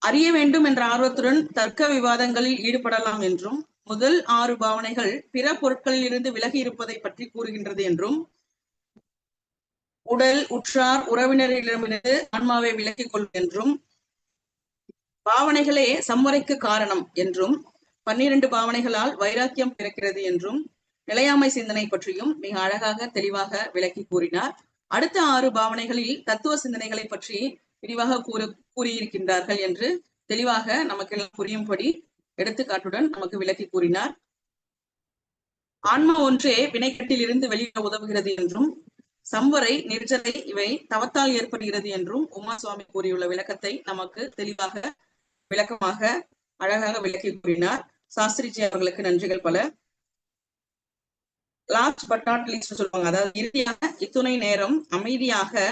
D: அறிய வேண்டும் என்ற ஆர்வத்துடன் தர்க்க விவாதங்களில் ஈடுபடலாம் என்றும், முதல் 6 பாவனைகள் பிற பொருட்களில் இருந்து விலகி இருப்பதை பற்றி கூறுகின்றது என்றும், உடல் உற்றார் உறவினரிடமிருந்து ஆன்மாவை விலக்கிக் கொள்ளும் என்றும், பாவனைகளே சம்முறைக்கு காரணம் என்றும், 12 பாவனைகளால் வைராக்கியம் பிறக்கிறது என்றும், நிலையாமை சிந்தனை பற்றியும் மிக அழகாக தெளிவாக விளக்கி கூறினார். அடுத்த 6 பாவனைகளில் தத்துவ சிந்தனைகளை பற்றி விரிவாக கூறியிருக்கின்றார்கள் என்று தெளிவாக நமக்கு புரியும்படி எடுத்துக்காட்டுடன் நமக்கு விளக்கி கூறினார். ஆன்மா ஒன்றே வினைக்கட்டில் இருந்து வெளியே உதவுகிறது என்றும், சம்வரை, நிர்ஜரை இவை தவத்தால் ஏற்படுகிறது என்றும் உமா சுவாமி கூறியுள்ள விளக்கத்தை நமக்கு தெளிவாக விளக்கமாக அழகாக விளக்கி கூறினார். சாஸ்திரிஜி அவர்களுக்கு நன்றிகள் பல. லாஸ்ட் பட் நாட் லீஸ்ட் சொல்லுவாங்க, அதாவது இறுதியாக இத்துணை நேரம் அமைதியாக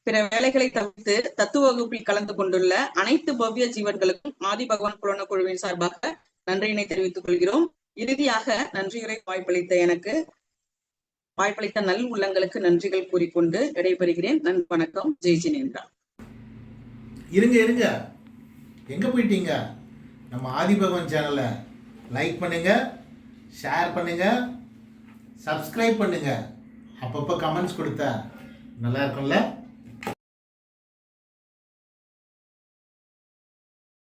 D: பிற வேலைகளை தவிர்த்து தத்துவ வகுப்பில் கலந்து கொண்டுள்ள அனைத்து பவ்ய ஜீவன்களுக்கும் ஆதி பகவான் புலன குழுவின் சார்பாக நன்றியினை தெரிவித்துக் கொள்கிறோம். இறுதியாக நன்றியுரை வாய்ப்பளித்த நல் உள்ளங்களுக்கு நன்றிகள் கூறிக்கொண்டு விடைபெறுகிறேன். நன்றி, வணக்கம். ஜெய் ஜினேந்திரா.
E: இருங்க எங்கே போயிட்டீங்க? நம்ம ஆதி பகவான் சேனலை லைக் பண்ணுங்க, ஷேர் பண்ணுங்க, சப்ஸ்கிரைப் பண்ணுங்க. அப்பப்போ கமெண்ட்ஸ் கொடுத்தா நல்லா இருக்கும்ல.